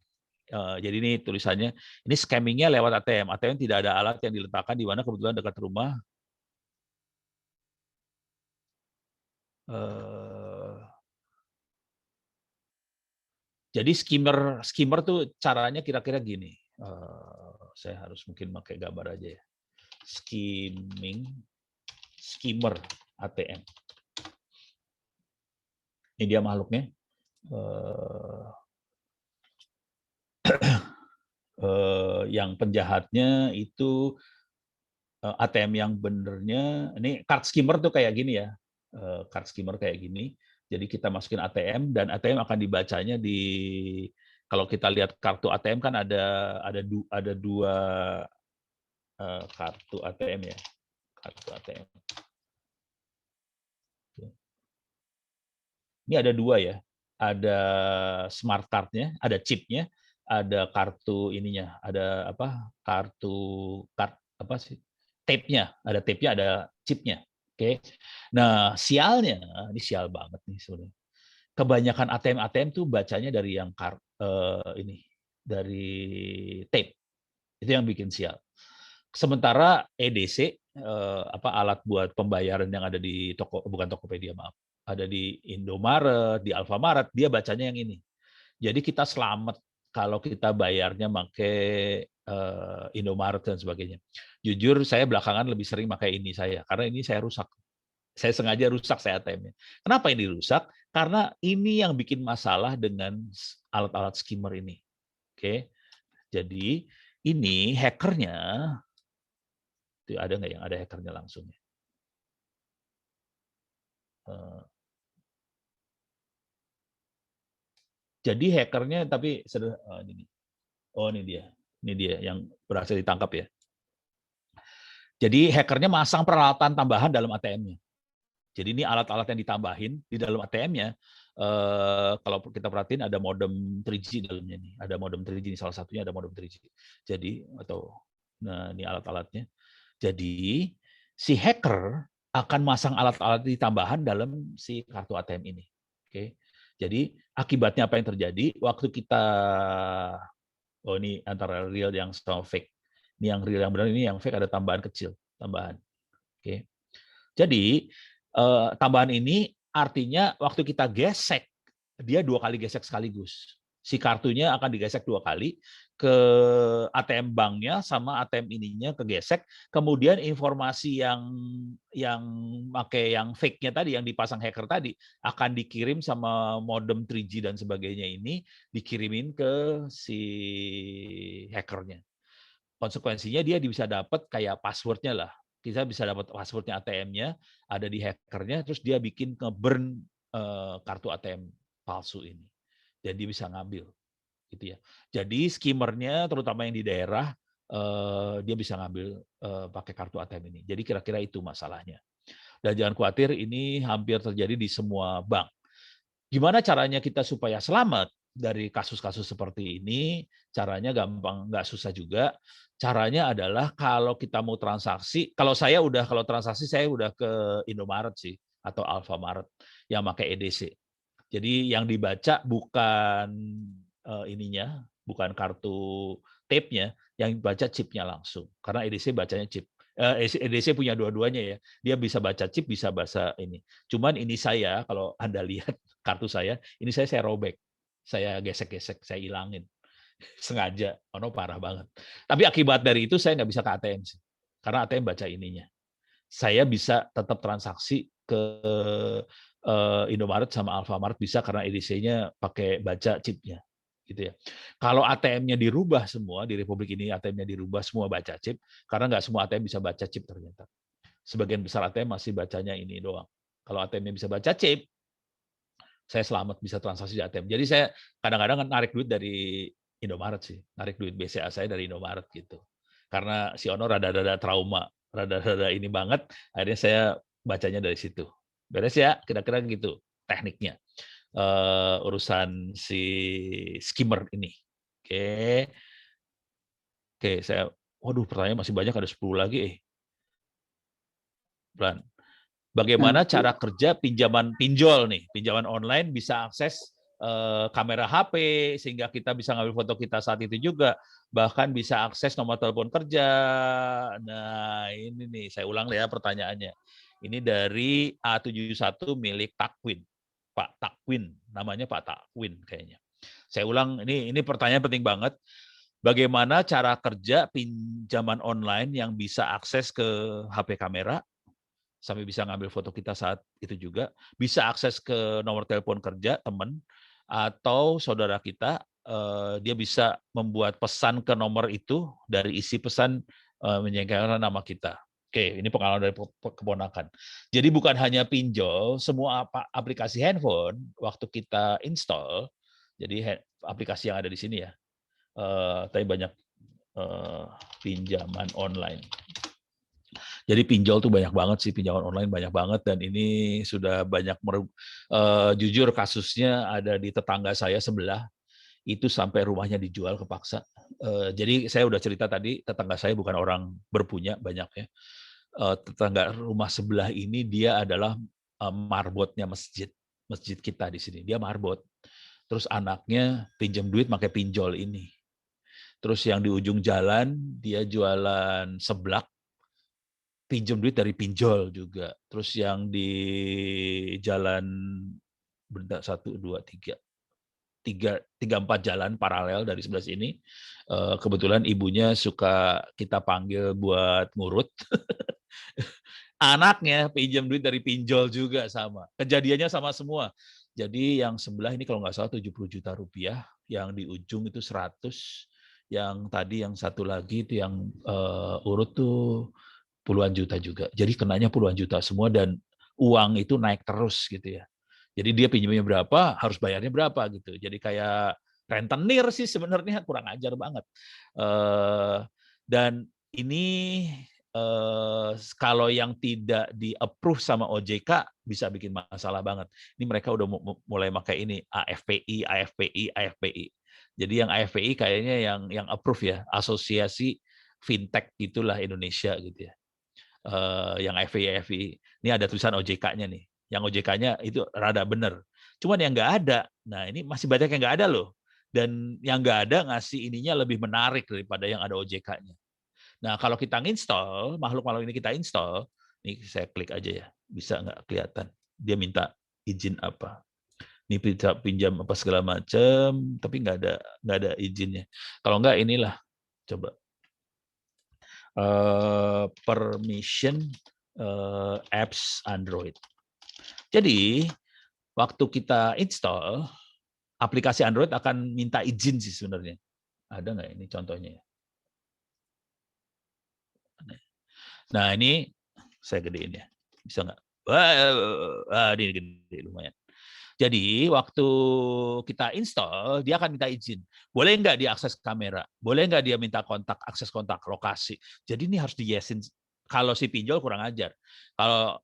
Jadi ini tulisannya, ini scammingnya lewat ATM. ATM tidak ada alat yang diletakkan di mana kebetulan dekat rumah. Jadi skimmer tuh caranya kira-kira gini. Saya harus mungkin pakai gambar aja ya. Skimmer ATM. Ini dia makhluknya. Yang penjahatnya itu ATM yang benernya. Ini card skimmer tuh kayak gini ya. Card skimmer kayak gini. Jadi kita masukin ATM dan ATM akan dibacanya di, kalau kita lihat kartu ATM kan ada dua kartu ATM ya. Kartu ATM. Ini ada dua ya. Ada smart card-nya, ada chip-nya, ada kartu ininya, ada apa? Card apa sih? Tape-nya, ada tape-nya, ada chip-nya. Oke. Nah, sialnya, ini sial banget nih sebenarnya. Kebanyakan ATM tuh bacanya dari yang ini, dari tape. Itu yang bikin sial. Sementara EDC, alat buat pembayaran yang ada di bukan Tokopedia, maaf, ada di Indomaret, di Alfamaret, dia bacanya yang ini. Jadi kita selamat kalau kita bayarnya pakai Indomaret dan sebagainya. Jujur saya belakangan lebih sering pakai ini saya, karena ini saya rusak. Saya sengaja rusak saya ATM-nya. Kenapa ini rusak? Karena ini yang bikin masalah dengan alat-alat skimmer ini. Oke. Jadi ini hackernya, ada nggak yang ada hackernya langsung? Jadi hackernya tapi ini dia yang berhasil ditangkap ya. Jadi hackernya masang peralatan tambahan dalam ATM-nya. Jadi ini alat-alat yang ditambahin di dalam ATM-nya. Kalau kita perhatiin ada modem 3G dalamnya nih. Ada modem 3G nih, salah satunya ada modem 3G. Jadi nah ini alat-alatnya. Jadi si hacker akan masang alat-alat tambahan dalam si kartu ATM ini. Oke. Jadi akibatnya apa yang terjadi? Waktu kita ini antara real yang sama fake. Ini yang real yang benar, ini yang fake ada tambahan kecil, tambahan. Oke. Jadi tambahan ini artinya waktu kita gesek, dia 2 kali gesek sekaligus. Si kartunya akan digesek 2 kali ke ATM banknya sama ATM ininya kegesek. Kemudian informasi yang pakai yang fake-nya tadi, yang dipasang hacker tadi, akan dikirim sama modem 3G dan sebagainya ini, dikirimin ke si hackernya. Konsekuensinya dia bisa dapat kayak password-nya lah. Kita bisa dapat password-nya ATM-nya, ada di hackernya, terus dia bikin nge-burn kartu ATM palsu ini. Dan dia bisa ngambil. Gitu ya. Jadi skimmernya, terutama yang di daerah, dia bisa ngambil pakai kartu ATM ini. Jadi kira-kira itu masalahnya. Dan jangan khawatir, ini hampir terjadi di semua bank. Gimana caranya kita supaya selamat dari kasus-kasus seperti ini? Caranya gampang, nggak susah juga. Caranya adalah kalau kita mau transaksi, kalau transaksi saya udah ke Indomaret sih atau Alfamaret yang pakai EDC. Jadi yang dibaca bukan ininya, bukan kartu tape-nya, yang baca chip-nya langsung. Karena EDC bacanya chip. EDC punya dua-duanya ya. Dia bisa baca chip, bisa baca ini. Cuman ini saya, kalau Anda lihat kartu saya, ini saya robek. Saya gesek-gesek, saya hilangin. Sengaja. Parah banget. Tapi akibat dari itu saya nggak bisa ke ATM sih. Karena ATM baca ininya. Saya bisa tetap transaksi ke Indomaret sama Alfamart bisa karena EDC-nya pakai baca chipnya. Gitu ya. Kalau ATM-nya dirubah semua, di Republik ini ATM-nya dirubah semua baca chip, karena nggak semua ATM bisa baca chip ternyata. Sebagian besar ATM masih bacanya ini doang. Kalau ATM-nya bisa baca chip, saya selamat bisa transaksi di ATM. Jadi saya kadang-kadang narik duit dari Indomaret sih, narik duit BCA saya dari Indomaret gitu. Karena si Ono rada-rada trauma, rada-rada ini banget, akhirnya saya bacanya dari situ. Beres ya, kira-kira gitu tekniknya. Urusan si skimmer ini. Oke. Oke, waduh pertanyaan masih banyak, ada 10 lagi. Pelan. Bagaimana cara kerja pinjaman pinjol nih? Pinjaman online bisa akses kamera HP sehingga kita bisa ngambil foto kita saat itu juga, bahkan bisa akses nomor telepon kerja. Nah, ini nih saya ulang ya pertanyaannya. Ini dari A71 milik Takwin. Pak Takwin, namanya Pak Takwin kayaknya. Saya ulang, ini pertanyaan penting banget. Bagaimana cara kerja pinjaman online yang bisa akses ke HP kamera, sampai bisa ngambil foto kita saat itu juga, bisa akses ke nomor telepon kerja teman, atau saudara kita, dia bisa membuat pesan ke nomor itu, dari isi pesan menyangkakan nama kita. Oke, ini pengalaman dari keponakan. Jadi bukan hanya pinjol, semua aplikasi handphone, waktu kita install, jadi aplikasi yang ada di sini ya, tapi banyak pinjaman online. Jadi pinjol tuh banyak banget sih, pinjaman online banyak banget, dan ini sudah banyak jujur kasusnya ada di tetangga saya sebelah, itu sampai rumahnya dijual kepaksa. Jadi saya udah cerita tadi, tetangga saya bukan orang berpunya banyak ya. Tetangga rumah sebelah ini dia adalah marbotnya masjid kita di sini. Dia marbot. Terus anaknya pinjam duit pakai pinjol ini. Terus yang di ujung jalan dia jualan seblak, pinjam duit dari pinjol juga. Terus yang di jalan bentar 1, 2, 3, 4 jalan paralel dari sebelah sini, kebetulan ibunya suka kita panggil buat ngurut. Anaknya pinjam duit dari pinjol juga sama. Kejadiannya sama semua. Jadi yang sebelah ini kalau nggak salah 70 juta rupiah, yang di ujung itu 100, yang tadi yang satu lagi itu yang urut tuh puluhan juta juga. Jadi kenanya puluhan juta semua, dan uang itu naik terus gitu ya. Jadi dia pinjamnya berapa, harus bayarnya berapa gitu. Jadi kayak rentenir sih sebenarnya, kurang ajar banget. Dan ini kalau yang tidak di-approve sama OJK bisa bikin masalah banget. Ini mereka udah mulai pakai ini AFPI, AFPI, AFPI. Jadi yang AFPI kayaknya yang approve ya, Asosiasi Fintech itulah Indonesia gitu ya. Yang AFPI. Ini ada tulisan OJK-nya nih. Yang OJK-nya itu rada bener. Cuman yang nggak ada, nah ini masih banyak yang nggak ada loh. Dan yang nggak ada ngasih ininya lebih menarik daripada yang ada OJK-nya. Nah, kalau kita nginstall, makhluk-makhluk ini kita install, nih saya klik aja ya, bisa nggak kelihatan. Dia minta izin apa. Ini pinjam apa segala macam, tapi nggak ada izinnya. Kalau nggak inilah, coba permission apps Android. Jadi waktu kita install, aplikasi Android akan minta izin sih sebenarnya. Ada nggak ini contohnya? Nah ini saya gedein ya, bisa nggak? Wah, ini gede lumayan. Jadi waktu kita install, dia akan minta izin. Boleh nggak dia akses kamera? Boleh nggak dia minta kontak, akses kontak, lokasi? Jadi ini harus di-yesin. Kalau si pinjol kurang ajar. Kalau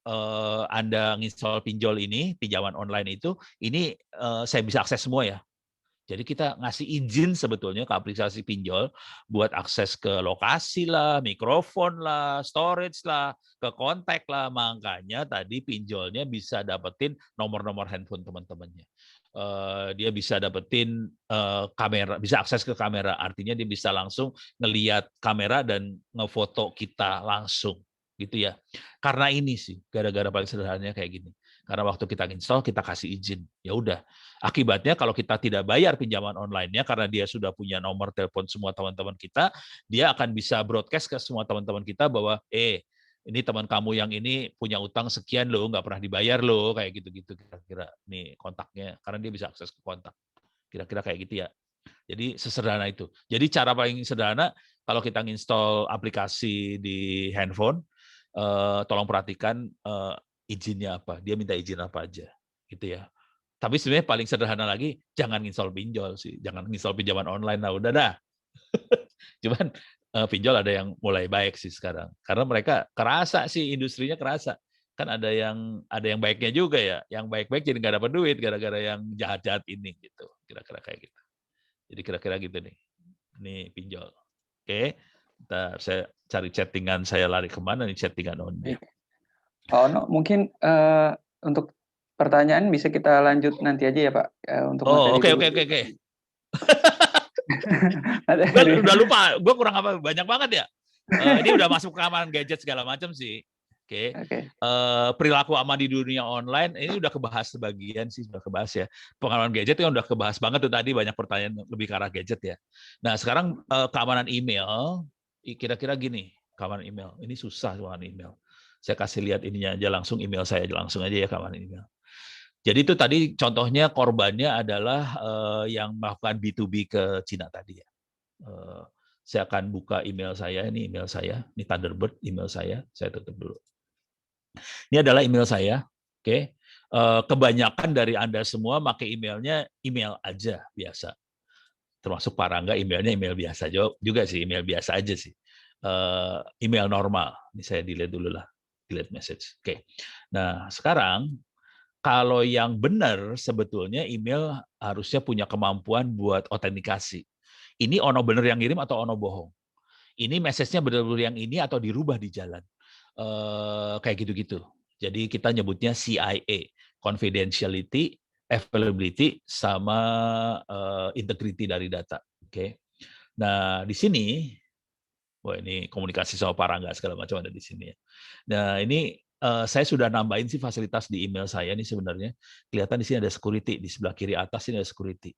Anda nginstall pinjol ini, pinjaman online itu, ini saya bisa akses semua ya. Jadi kita ngasih izin sebetulnya ke aplikasi pinjol buat akses ke lokasi lah, mikrofon lah, storage lah, ke kontak lah. Makanya tadi pinjolnya bisa dapetin nomor-nomor handphone teman-temannya. Dia bisa dapetin kamera, bisa akses ke kamera. Artinya dia bisa langsung ngelihat kamera dan ngefoto kita langsung gitu ya. Karena ini sih, gara-gara paling sederhananya kayak gini. Karena waktu kita install, kita kasih izin. Ya udah. Akibatnya kalau kita tidak bayar pinjaman online-nya, karena dia sudah punya nomor telepon semua teman-teman kita, dia akan bisa broadcast ke semua teman-teman kita bahwa, ini teman kamu yang ini punya utang sekian loh, nggak pernah dibayar loh, kayak gitu-gitu kira-kira. Nih kontaknya, karena dia bisa akses ke kontak. Kira-kira kayak gitu ya. Jadi sesederhana itu. Jadi cara paling sederhana, kalau kita nginstall aplikasi di handphone, tolong perhatikan izinnya apa, dia minta izin apa aja, gitu ya. Tapi sebenarnya paling sederhana lagi, jangan nginstall pinjol sih, jangan nginstall pinjaman online lah, udah dah. Cuman pinjol ada yang mulai baik sih sekarang, karena mereka kerasa sih industrinya kerasa. Kan ada yang baiknya juga ya. Yang baik-baik jadi nggak dapat duit gara-gara yang jahat-jahat ini gitu. Kira-kira kayak gitu. Jadi kira-kira gitu nih. Ini pinjol. Oke. Ntar saya cari chattingan saya lari kemana nih chattingan onnya. Baik. Pak Ono, mungkin untuk pertanyaan bisa kita lanjut nanti aja ya Pak, untuk Oh, materi oke. dulu. Gue Materi. udah lupa, gue kurang apa banyak banget ya. Ini udah masuk keamanan gadget segala macam sih. Oke. Oke. Perilaku aman di dunia online ini udah kebahas sebagian sih, sudah kebahas ya. Pengamanan gadget kan udah kebahas banget tuh tadi, banyak pertanyaan lebih ke arah gadget ya. Nah sekarang keamanan email, kira-kira gini, keamanan email ini susah keamanan email. Saya kasih lihat ininya aja langsung, email saya langsung aja ya keamanan email. Jadi itu tadi contohnya korbannya adalah yang melakukan B2B ke Cina tadi ya. Saya akan buka email saya, ini Thunderbird email saya tutup dulu. Ini adalah email saya, oke. Kebanyakan dari Anda semua pakai emailnya email aja biasa. Termasuk Pak Rangga emailnya email biasa juga sih, email biasa aja sih. Email normal. Ini saya delete dulu lah, delete message. Oke. Nah, sekarang kalau yang benar sebetulnya email harusnya punya kemampuan buat autentikasi. Ini ono bener yang ngirim atau ono bohong. Ini message-nya benar-benar yang ini atau dirubah di jalan. Kayak gitu-gitu. Jadi kita nyebutnya CIA, confidentiality, availability, sama integrity dari data. Oke. Nah, di sini, wah ini komunikasi sama Pak Rangga segala macam ada di sini ya. Nah, ini saya sudah nambahin sih fasilitas di email saya nih sebenarnya. Kelihatan di sini ada security, di sebelah kiri atas ini ada security.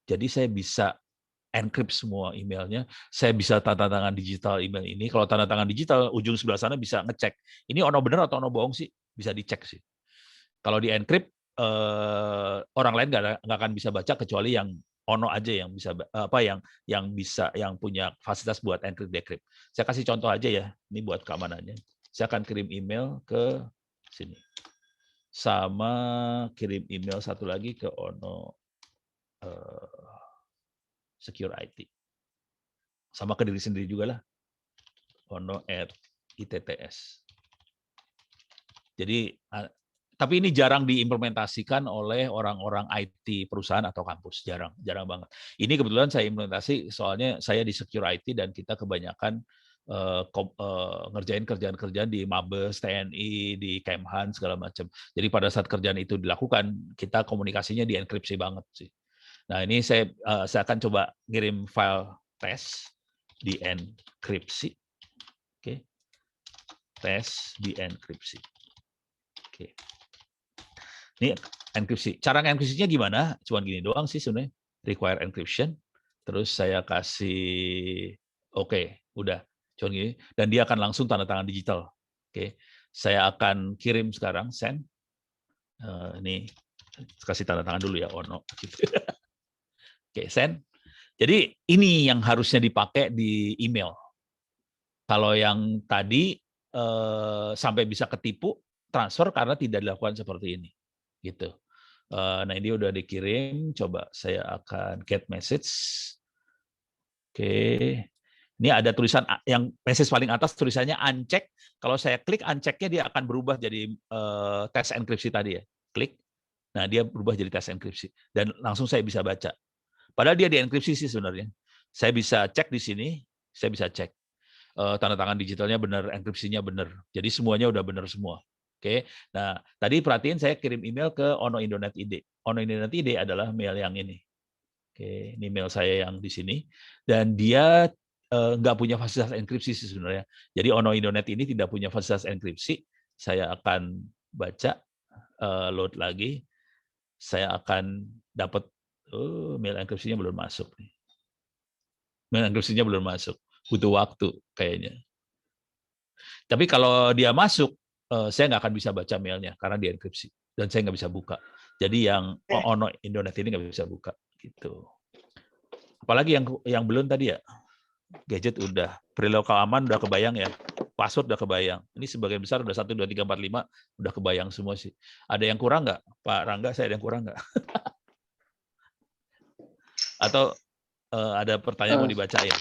Jadi saya bisa encrypt semua emailnya, saya bisa tanda tangan digital email ini. Kalau tanda tangan digital, ujung sebelah sana bisa ngecek. Ini ono bener atau ono bohong sih? Bisa dicek sih. Kalau di encrypt, orang lain nggak akan bisa baca kecuali yang ono aja yang bisa yang punya fasilitas buat encrypt decrypt. Saya kasih contoh aja ya, ini buat keamanannya. Saya akan kirim email ke sini. Sama kirim email satu lagi ke ono Secure IT. Sama ke diri sendiri juga lah. ono@itts. Jadi, tapi ini jarang diimplementasikan oleh orang-orang IT perusahaan atau kampus, jarang banget. Ini kebetulan saya implementasi soalnya saya di Secure IT dan kita kebanyakan ngerjain kerjaan-kerjaan di Mabes, TNI, di Kemhan segala macam. Jadi pada saat kerjaan itu dilakukan, kita komunikasinya dienkripsi banget sih. Nah ini saya akan coba ngirim file tes dienkripsi. Oke. Tes dienkripsi. Oke. Ini enkripsi. Cara enkripsinya gimana? Cuman gini doang sih sebenarnya. Require encryption. Terus saya kasih oke, udah. Cuman gini dan dia akan langsung tanda tangan digital. Oke. Saya akan kirim sekarang send. Ini kasih tanda tangan dulu ya Ono gitu. Oke, send. Jadi ini yang harusnya dipakai di email. Kalau yang tadi sampai bisa ketipu transfer karena tidak dilakukan seperti ini, gitu. Nah ini udah dikirim, coba saya akan get message. Oke, ini ada tulisan yang message paling atas tulisannya uncheck. Kalau saya klik unchecknya dia akan berubah jadi tes enkripsi tadi ya. Klik, nah dia berubah jadi tes enkripsi dan langsung saya bisa baca. Padahal dia dienkripsi sih sebenarnya. Saya bisa cek di sini, saya bisa cek. Tanda tangan digitalnya benar, enkripsinya benar. Jadi semuanya udah benar semua. Oke. Nah, tadi perhatiin saya kirim email ke Ono Indonet ID. Ono Indonet ID adalah mail yang ini. Oke, ini mail saya yang di sini. Dan dia nggak punya fasilitas enkripsi sih sebenarnya. Jadi Ono Indonet ini tidak punya fasilitas enkripsi. Saya akan baca, load lagi. Saya akan dapat mail enkripsinya belum masuk nih. Mail enkripsinya belum masuk. Butuh waktu kayaknya. Tapi kalau dia masuk, saya nggak akan bisa baca mailnya karena dienkripsi dan saya nggak bisa buka. Jadi yang Ono Indonet ini nggak bisa buka gitu. Apalagi yang belum tadi ya, gadget udah, perilaku aman udah kebayang ya, password udah kebayang. Ini sebagian besar udah 1, 2, 3, 4, 5 udah kebayang semua sih. Ada yang kurang nggak, Pak Rangga? Saya ada yang kurang nggak? Atau ada pertanyaan mau dibaca ya?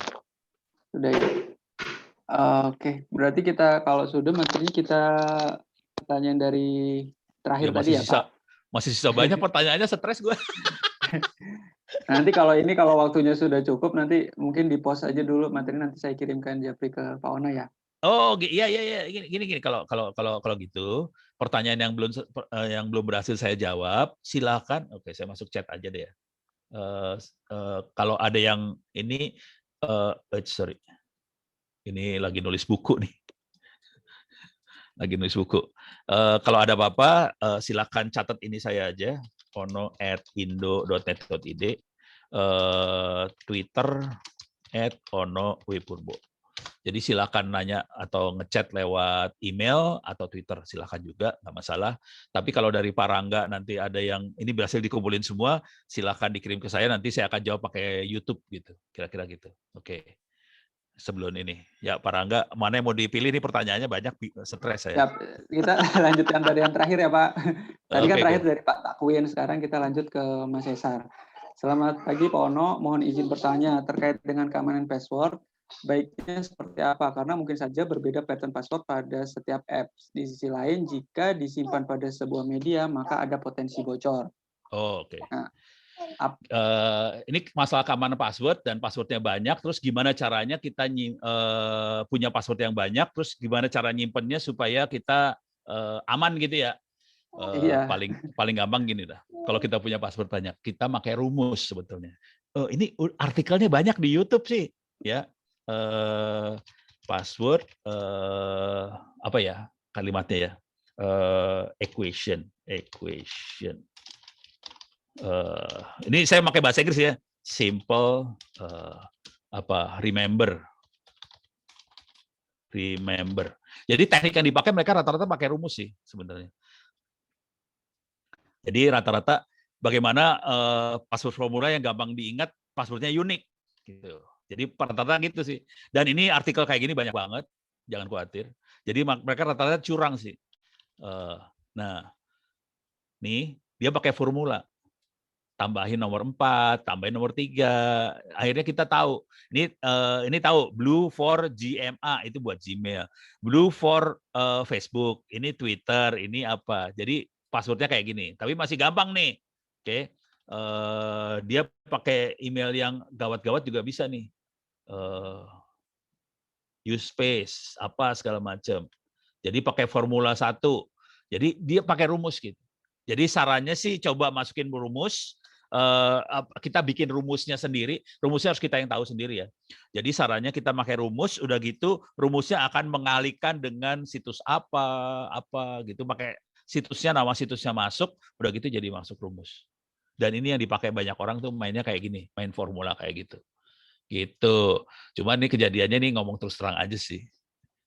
Sudah ya. Oke, berarti kita kalau sudah materinya kita pertanyaan dari terakhir Ya tadi ya, Pak? masih sisa banyak pertanyaannya, stres gue. Nanti kalau waktunya sudah cukup, nanti mungkin di-post aja dulu materi, nanti saya kirimkan Japri ke Pak Ono ya. Oh, iya iya iya, gini, kalau gitu, pertanyaan yang belum berhasil saya jawab, silakan. Oke, saya masuk chat aja deh ya. Kalau ada yang ini, sorry, ini lagi nulis buku nih. Kalau ada apa-apa, silakan catat ini saya aja, ono@indo.net.id, Twitter @ono_wipurbo. Jadi silakan nanya atau ngechat lewat email atau Twitter, silakan juga, nggak masalah. Tapi kalau dari Pak Rangga nanti ada yang ini berhasil dikumpulin semua, silakan dikirim ke saya, nanti saya akan jawab pakai YouTube gitu, kira-kira gitu. Oke. Sebelum ini, ya Pak Rangga, mana yang mau dipilih nih, pertanyaannya banyak, stres saya. Siap. Kita lanjutkan dari yang terakhir ya, Pak. Tadi kan Oke, terakhir go. dari Pak Takwin, sekarang kita lanjut ke Mas Cesar. Selamat pagi Pak Ono, mohon izin bertanya terkait dengan keamanan password, baiknya seperti apa? Karena mungkin saja berbeda pattern password pada setiap apps. Di sisi lain, jika disimpan pada sebuah media, maka ada potensi bocor. Oh, oke. Nah, Ini masalah keamanan password dan passwordnya banyak, terus gimana caranya kita punya password yang banyak, terus gimana cara nyimpennya supaya kita aman gitu ya. iya. Paling gampang gini dah. Kalau kita punya password banyak, kita pakai rumus sebetulnya. Ini artikelnya banyak di YouTube sih, ya. Password apa ya kalimatnya ya? Equation. Ini saya pakai bahasa Inggris ya. Simple remember. Jadi teknik yang dipakai mereka rata-rata pakai rumus sih sebenarnya. Jadi rata-rata bagaimana password formula yang gampang diingat, passwordnya unik gitu. Jadi rata-rata gitu sih. Dan ini artikel kayak gini banyak banget, jangan khawatir. Jadi mereka rata-rata curang sih. Nah, nih dia pakai formula. Tambahin nomor 4, tambahin nomor 3. Akhirnya kita tahu. Ini tahu Blue for GMA itu buat Gmail. Blue for Facebook, ini Twitter, ini apa. Jadi passwordnya kayak gini. Tapi masih gampang nih. Oke. Dia pakai email yang gawat-gawat juga bisa nih. Use space, apa segala macam. Jadi pakai formula 1. Jadi dia pakai rumus gitu. Jadi sarannya sih coba masukin rumus, kita bikin rumusnya sendiri, rumusnya harus kita yang tahu sendiri ya. Jadi sarannya kita pakai rumus, udah gitu rumusnya akan mengalihkan dengan situs apa gitu, pakai situsnya, nama situsnya masuk, udah gitu jadi masuk rumus. Dan ini yang dipakai banyak orang tuh mainnya kayak gini, main formula kayak gitu. Gitu. Cuman ini kejadiannya nih ngomong terus terang aja sih.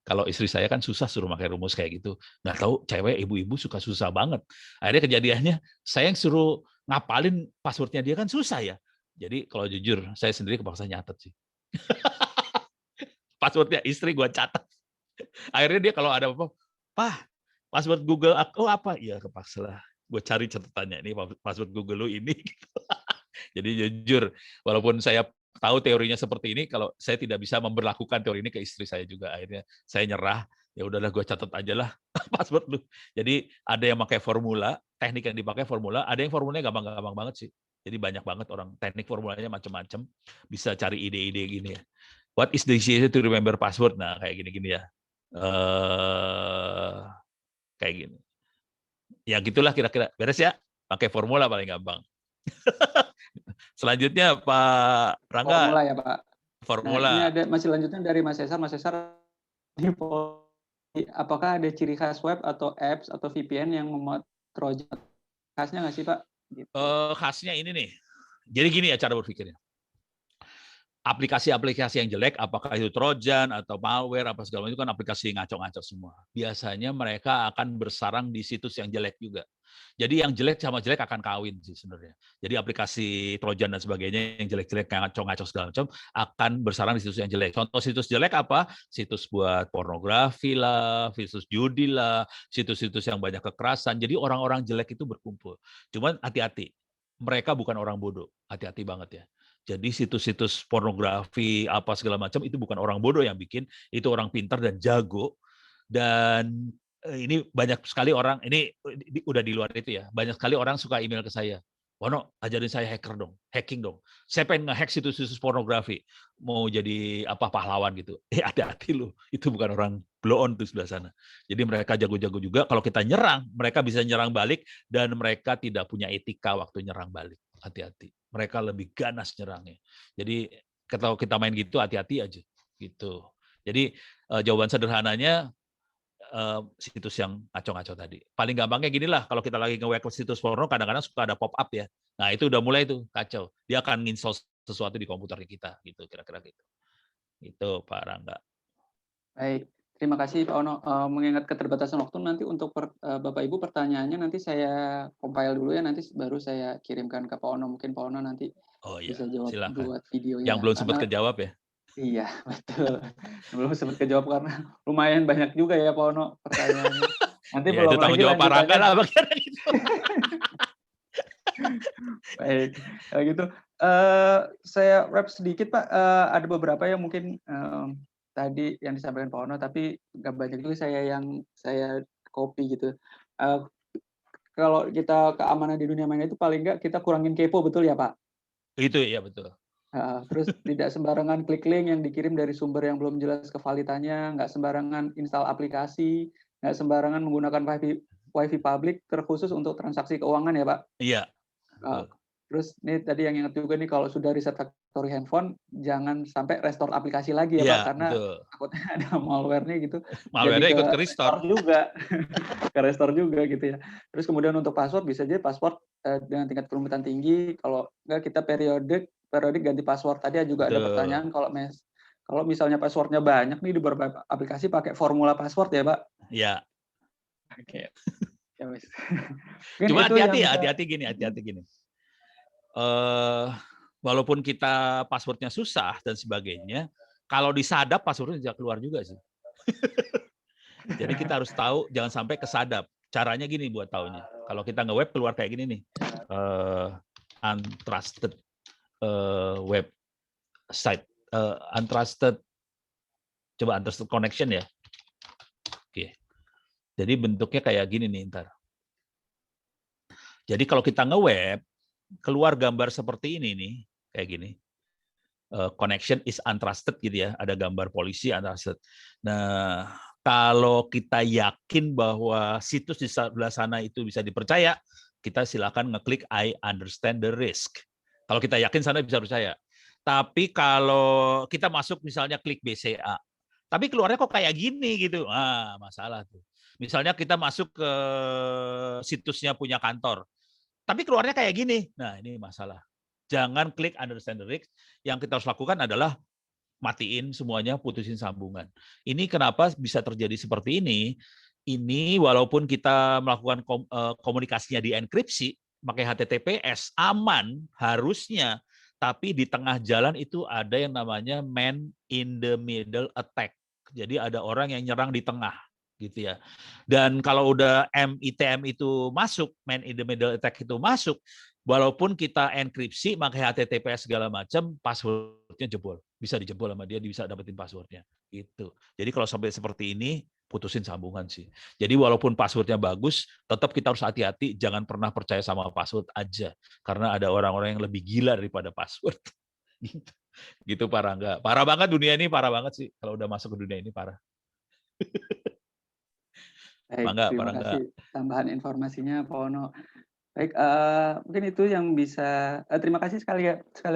Kalau istri saya kan susah suruh pakai rumus kayak gitu. Nggak tahu cewek ibu-ibu suka susah banget. Akhirnya kejadiannya saya yang suruh ngapalin passwordnya dia kan susah ya. Jadi kalau jujur saya sendiri kepaksa nyatet sih. Passwordnya istri gue catat. Akhirnya dia kalau ada apa, "Pah, password Google aku apa?" Ya kepaksa lah. Gue cari catatannya, ini password Google lu ini. Jadi jujur, walaupun saya tahu teorinya seperti ini, kalau saya tidak bisa memberlakukan teori ini ke istri saya juga, akhirnya saya nyerah, ya udahlah gue catat aja lah password lu. Jadi ada yang pakai formula, teknik yang dipakai formula, ada yang formulanya gampang-gampang banget sih. Jadi banyak banget orang teknik formulanya macam-macam, bisa cari ide-ide gini ya. What is the easiest to remember password? Nah kayak gini-gini ya. Kayak gini. Ya gitulah kira-kira. Beres ya? Pakai formula paling gampang. Selanjutnya Pak Rangga, Formula ya, Pak. Nah, ini formula. ada masih lanjutan dari Mas Cesar. Mas Cesar, apakah ada ciri khas web atau apps atau VPN yang memuat trojan? Khasnya nggak sih, Pak? Gitu. Khasnya ini nih. Jadi gini ya cara berpikirnya. Aplikasi-aplikasi yang jelek, apakah itu trojan atau malware, apa segala macam, itu kan aplikasi ngaco-ngaco semua. Biasanya mereka akan bersarang di situs yang jelek juga. Jadi yang jelek sama jelek akan kawin sih sebenarnya. Jadi aplikasi trojan dan sebagainya yang jelek-jelek, ngaco-ngaco segala macam, akan bersarang di situs yang jelek. Contoh situs jelek apa? Situs buat pornografi lah, situs judi lah, situs-situs yang banyak kekerasan. Jadi orang-orang jelek itu berkumpul. Cuman hati-hati, mereka bukan orang bodoh. Hati-hati banget ya. Jadi situs-situs pornografi apa segala macam itu bukan orang bodoh yang bikin, itu orang pintar dan jago. Dan ini banyak sekali orang, ini udah di luar itu ya, banyak sekali orang suka email ke saya, Wono, ajarin saya hacking dong. Saya pengen nge-hack situs-situs pornografi, mau jadi apa pahlawan gitu. Hati-hati lu, itu bukan orang blow on tuh sebelah sana. Jadi mereka jago-jago juga, kalau kita nyerang, mereka bisa nyerang balik, dan mereka tidak punya etika waktu nyerang balik. Hati-hati. Mereka lebih ganas nyerangnya. Jadi kalau kita main gitu, hati-hati aja. Gitu. Jadi jawaban sederhananya, situs yang ngaco-ngaco tadi. Paling gampangnya gini lah, kalau kita lagi nge-web situs porno, kadang-kadang suka ada pop-up ya. Nah, itu udah mulai tuh kacau. Dia akan nginstall sesuatu di komputer kita, gitu kira-kira gitu. Itu Pak Rangga. Baik, terima kasih Pak Ono. Mengingat keterbatasan waktu, nanti untuk Bapak Ibu pertanyaannya nanti saya compile dulu ya, nanti baru saya kirimkan ke Pak Ono. Mungkin Pak Ono nanti Oh iya, bisa jawab silakan. buat videonya Yang ya. belum sempat Karena kejawab ya? iya, betul. Belum sempat kejawab karena lumayan banyak juga ya Pak Ono pertanyaannya. Nanti Ya itu belum tanggung lagi jawab Pak Rangga lanjutannya. lah bagian itu. Baik, kalau gitu saya wrap sedikit Pak. Ada beberapa yang mungkin tadi yang disampaikan Pak Ono, tapi nggak banyak juga yang saya copy gitu. Kalau kita keamanan di dunia maya itu paling nggak kita kurangin kepo, betul ya Pak? Itu ya betul. Terus tidak sembarangan klik link yang dikirim dari sumber yang belum jelas kevalitannya, nggak sembarangan install aplikasi, nggak sembarangan menggunakan wifi publik terkhusus untuk transaksi keuangan ya Pak. Iya. Eee, terus ini tadi yang ingat juga nih, kalau sudah reset factory handphone, jangan sampai restore aplikasi lagi ya Pak, Iya, karena betul. takutnya ada malware-nya gitu, jadi Malware-nya ke ikut ke restore. restore juga, ke restore juga gitu ya. Terus kemudian untuk password, bisa jadi password dengan tingkat kerumitan tinggi, kalau enggak kita periodik ganti password. Tadi juga ada Betul. pertanyaan, kalau misalnya password-nya banyak nih di beberapa aplikasi, pakai formula password ya Pak? Iya. Oke, ya wis. Mungkin Cuma itu yang hati-hati ya, bisa. hati-hati gini. Walaupun kita passwordnya susah dan sebagainya, kalau disadap passwordnya tidak keluar juga sih. Jadi kita harus tahu, jangan sampai kesadap. Caranya gini buat taunya. Kalau kita nge-web keluar kayak gini nih, untrusted website, untrusted connection ya. Oke. Jadi bentuknya kayak gini nih ntar. Jadi kalau kita nge-web, keluar gambar seperti ini nih, kayak gini. Connection is untrusted gitu ya, ada gambar polisi untrusted. Nah, kalau kita yakin bahwa situs di sebelah sana itu bisa dipercaya, kita silakan ngeklik I understand the risk. Kalau kita yakin sana bisa percaya. Tapi kalau kita masuk misalnya klik BCA, tapi keluarnya kok kayak gini gitu, masalah tuh. Misalnya kita masuk ke situsnya punya kantor, tapi keluarnya kayak gini. Nah, ini masalah. Jangan klik understand the risk. Yang kita harus lakukan adalah matiin semuanya, putusin sambungan. Ini kenapa bisa terjadi seperti ini? Ini walaupun kita melakukan komunikasinya di enkripsi, pakai HTTPS, aman harusnya. Tapi di tengah jalan itu ada yang namanya man in the middle attack. Jadi ada orang yang nyerang di tengah. Gitu ya. Dan kalau udah MITM itu masuk, man in the middle attack itu masuk, walaupun kita enkripsi, pakai HTTPS segala macam, passwordnya jebol. Bisa dijebol sama dia bisa dapetin passwordnya. Gitu. Jadi kalau sampai seperti ini, putusin sambungan sih. Jadi walaupun passwordnya bagus, tetap kita harus hati-hati, jangan pernah percaya sama password aja. Karena ada orang-orang yang lebih gila daripada password. Gitu, gitu Pak Rangga. Parah banget dunia ini, parah banget sih. Kalau udah masuk ke dunia ini, parah. Baik, Mangga, Pak terima Rangga. kasih tambahan informasinya Pak Ono. Baik, mungkin itu yang bisa. Terima kasih sekali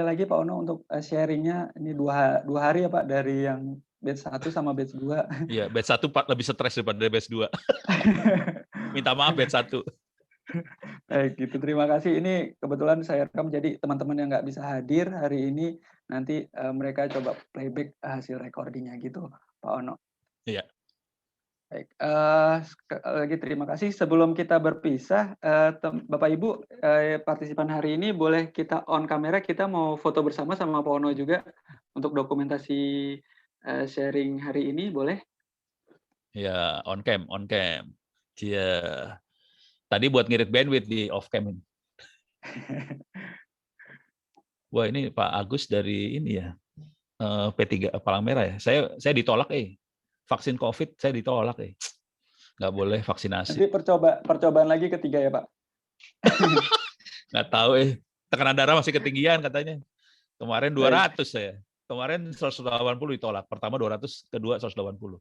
lagi Pak Ono untuk sharing-nya. Ini dua hari ya Pak, dari yang batch 1 sama batch 2. Iya, batch 1 lebih stres daripada batch 2. Minta maaf batch 1. Baik, gitu. Terima kasih. Ini kebetulan saya rekam, jadi teman-teman yang nggak bisa hadir hari ini, nanti mereka coba playback hasil recording-nya gitu, Pak Ono. Iya. Baik, sekali lagi terima kasih. Sebelum kita berpisah, Bapak Ibu partisipan hari ini boleh kita on kamera, kita mau foto bersama sama Pak Ono juga untuk dokumentasi sharing hari ini, boleh? Ya, on cam, on cam. Iya. Tadi buat ngirit bandwidth di off cam. Wah, ini Pak Agus dari ini ya. P3 Palang Merah ya. Saya ditolak vaksin COVID saya ditolak nggak boleh vaksinasi. Nanti percobaan lagi ketiga ya Pak. Nggak tahu tekanan darah masih ketinggian katanya. Kemarin 200 saya. Kemarin 180 ditolak. Pertama 200, kedua 180.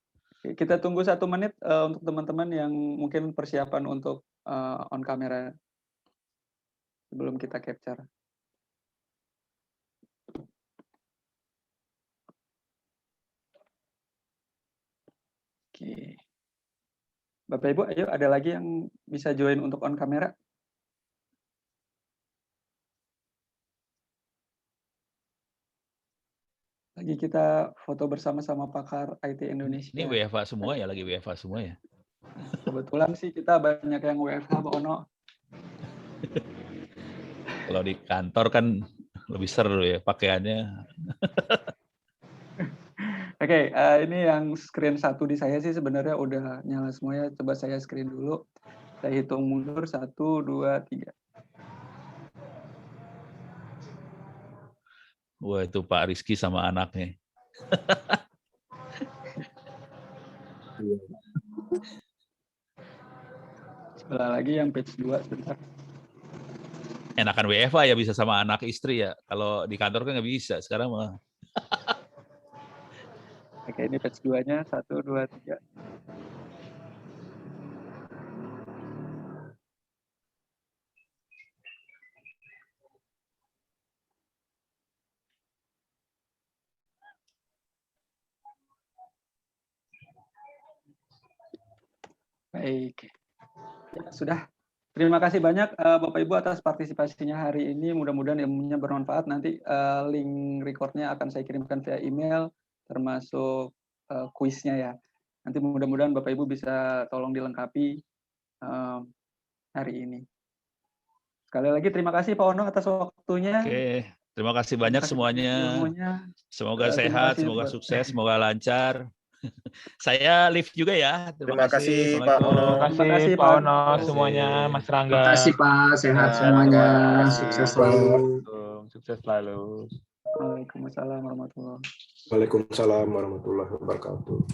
Kita tunggu 1 menit untuk teman-teman yang mungkin persiapan untuk on kamera sebelum kita capture. Oke. Bapak Ibu, ayo ada lagi yang bisa join untuk on kamera? Lagi kita foto bersama-sama pakar IT Indonesia. Ini WFH semua ya, lagi WFH semua ya. Kebetulan sih kita banyak yang WFH, Pak Ono. Kalau di kantor kan lebih seru ya pakaiannya. Oke, ini yang screen 1 di saya sih sebenarnya udah nyala semuanya. Coba saya screen dulu. Saya hitung mundur 1, 2, 3. Wah, itu Pak Rizky sama anaknya. Sebelah lagi yang page 2 sebentar. Enakan WFH ya bisa sama anak istri ya. Kalau di kantor kan nggak bisa. Sekarang mah. Oke, ini page 2-nya 1, 2, 3. Baik. Ya, sudah. Terima kasih banyak Bapak Ibu atas partisipasinya hari ini. Mudah-mudahan ilmunya bermanfaat. Nanti link recordnya akan saya kirimkan via email, termasuk kuisnya ya. Nanti mudah-mudahan Bapak Ibu bisa tolong dilengkapi hari ini. Sekali lagi terima kasih Pak Ono atas waktunya. Oke, terima kasih banyak semuanya. Semoga sehat, semoga sukses, semoga lancar. Saya live juga ya. Terima kasih Pak Ono. Terima kasih Pak Ono semuanya, Mas Rangga. Terima kasih Pak, sehat semuanya, sukses selalu. Sukses selalu. Waalaikumsalam warahmatullahi wabarakatuh. Waalaikumsalam warahmatullahi wabarakatuh.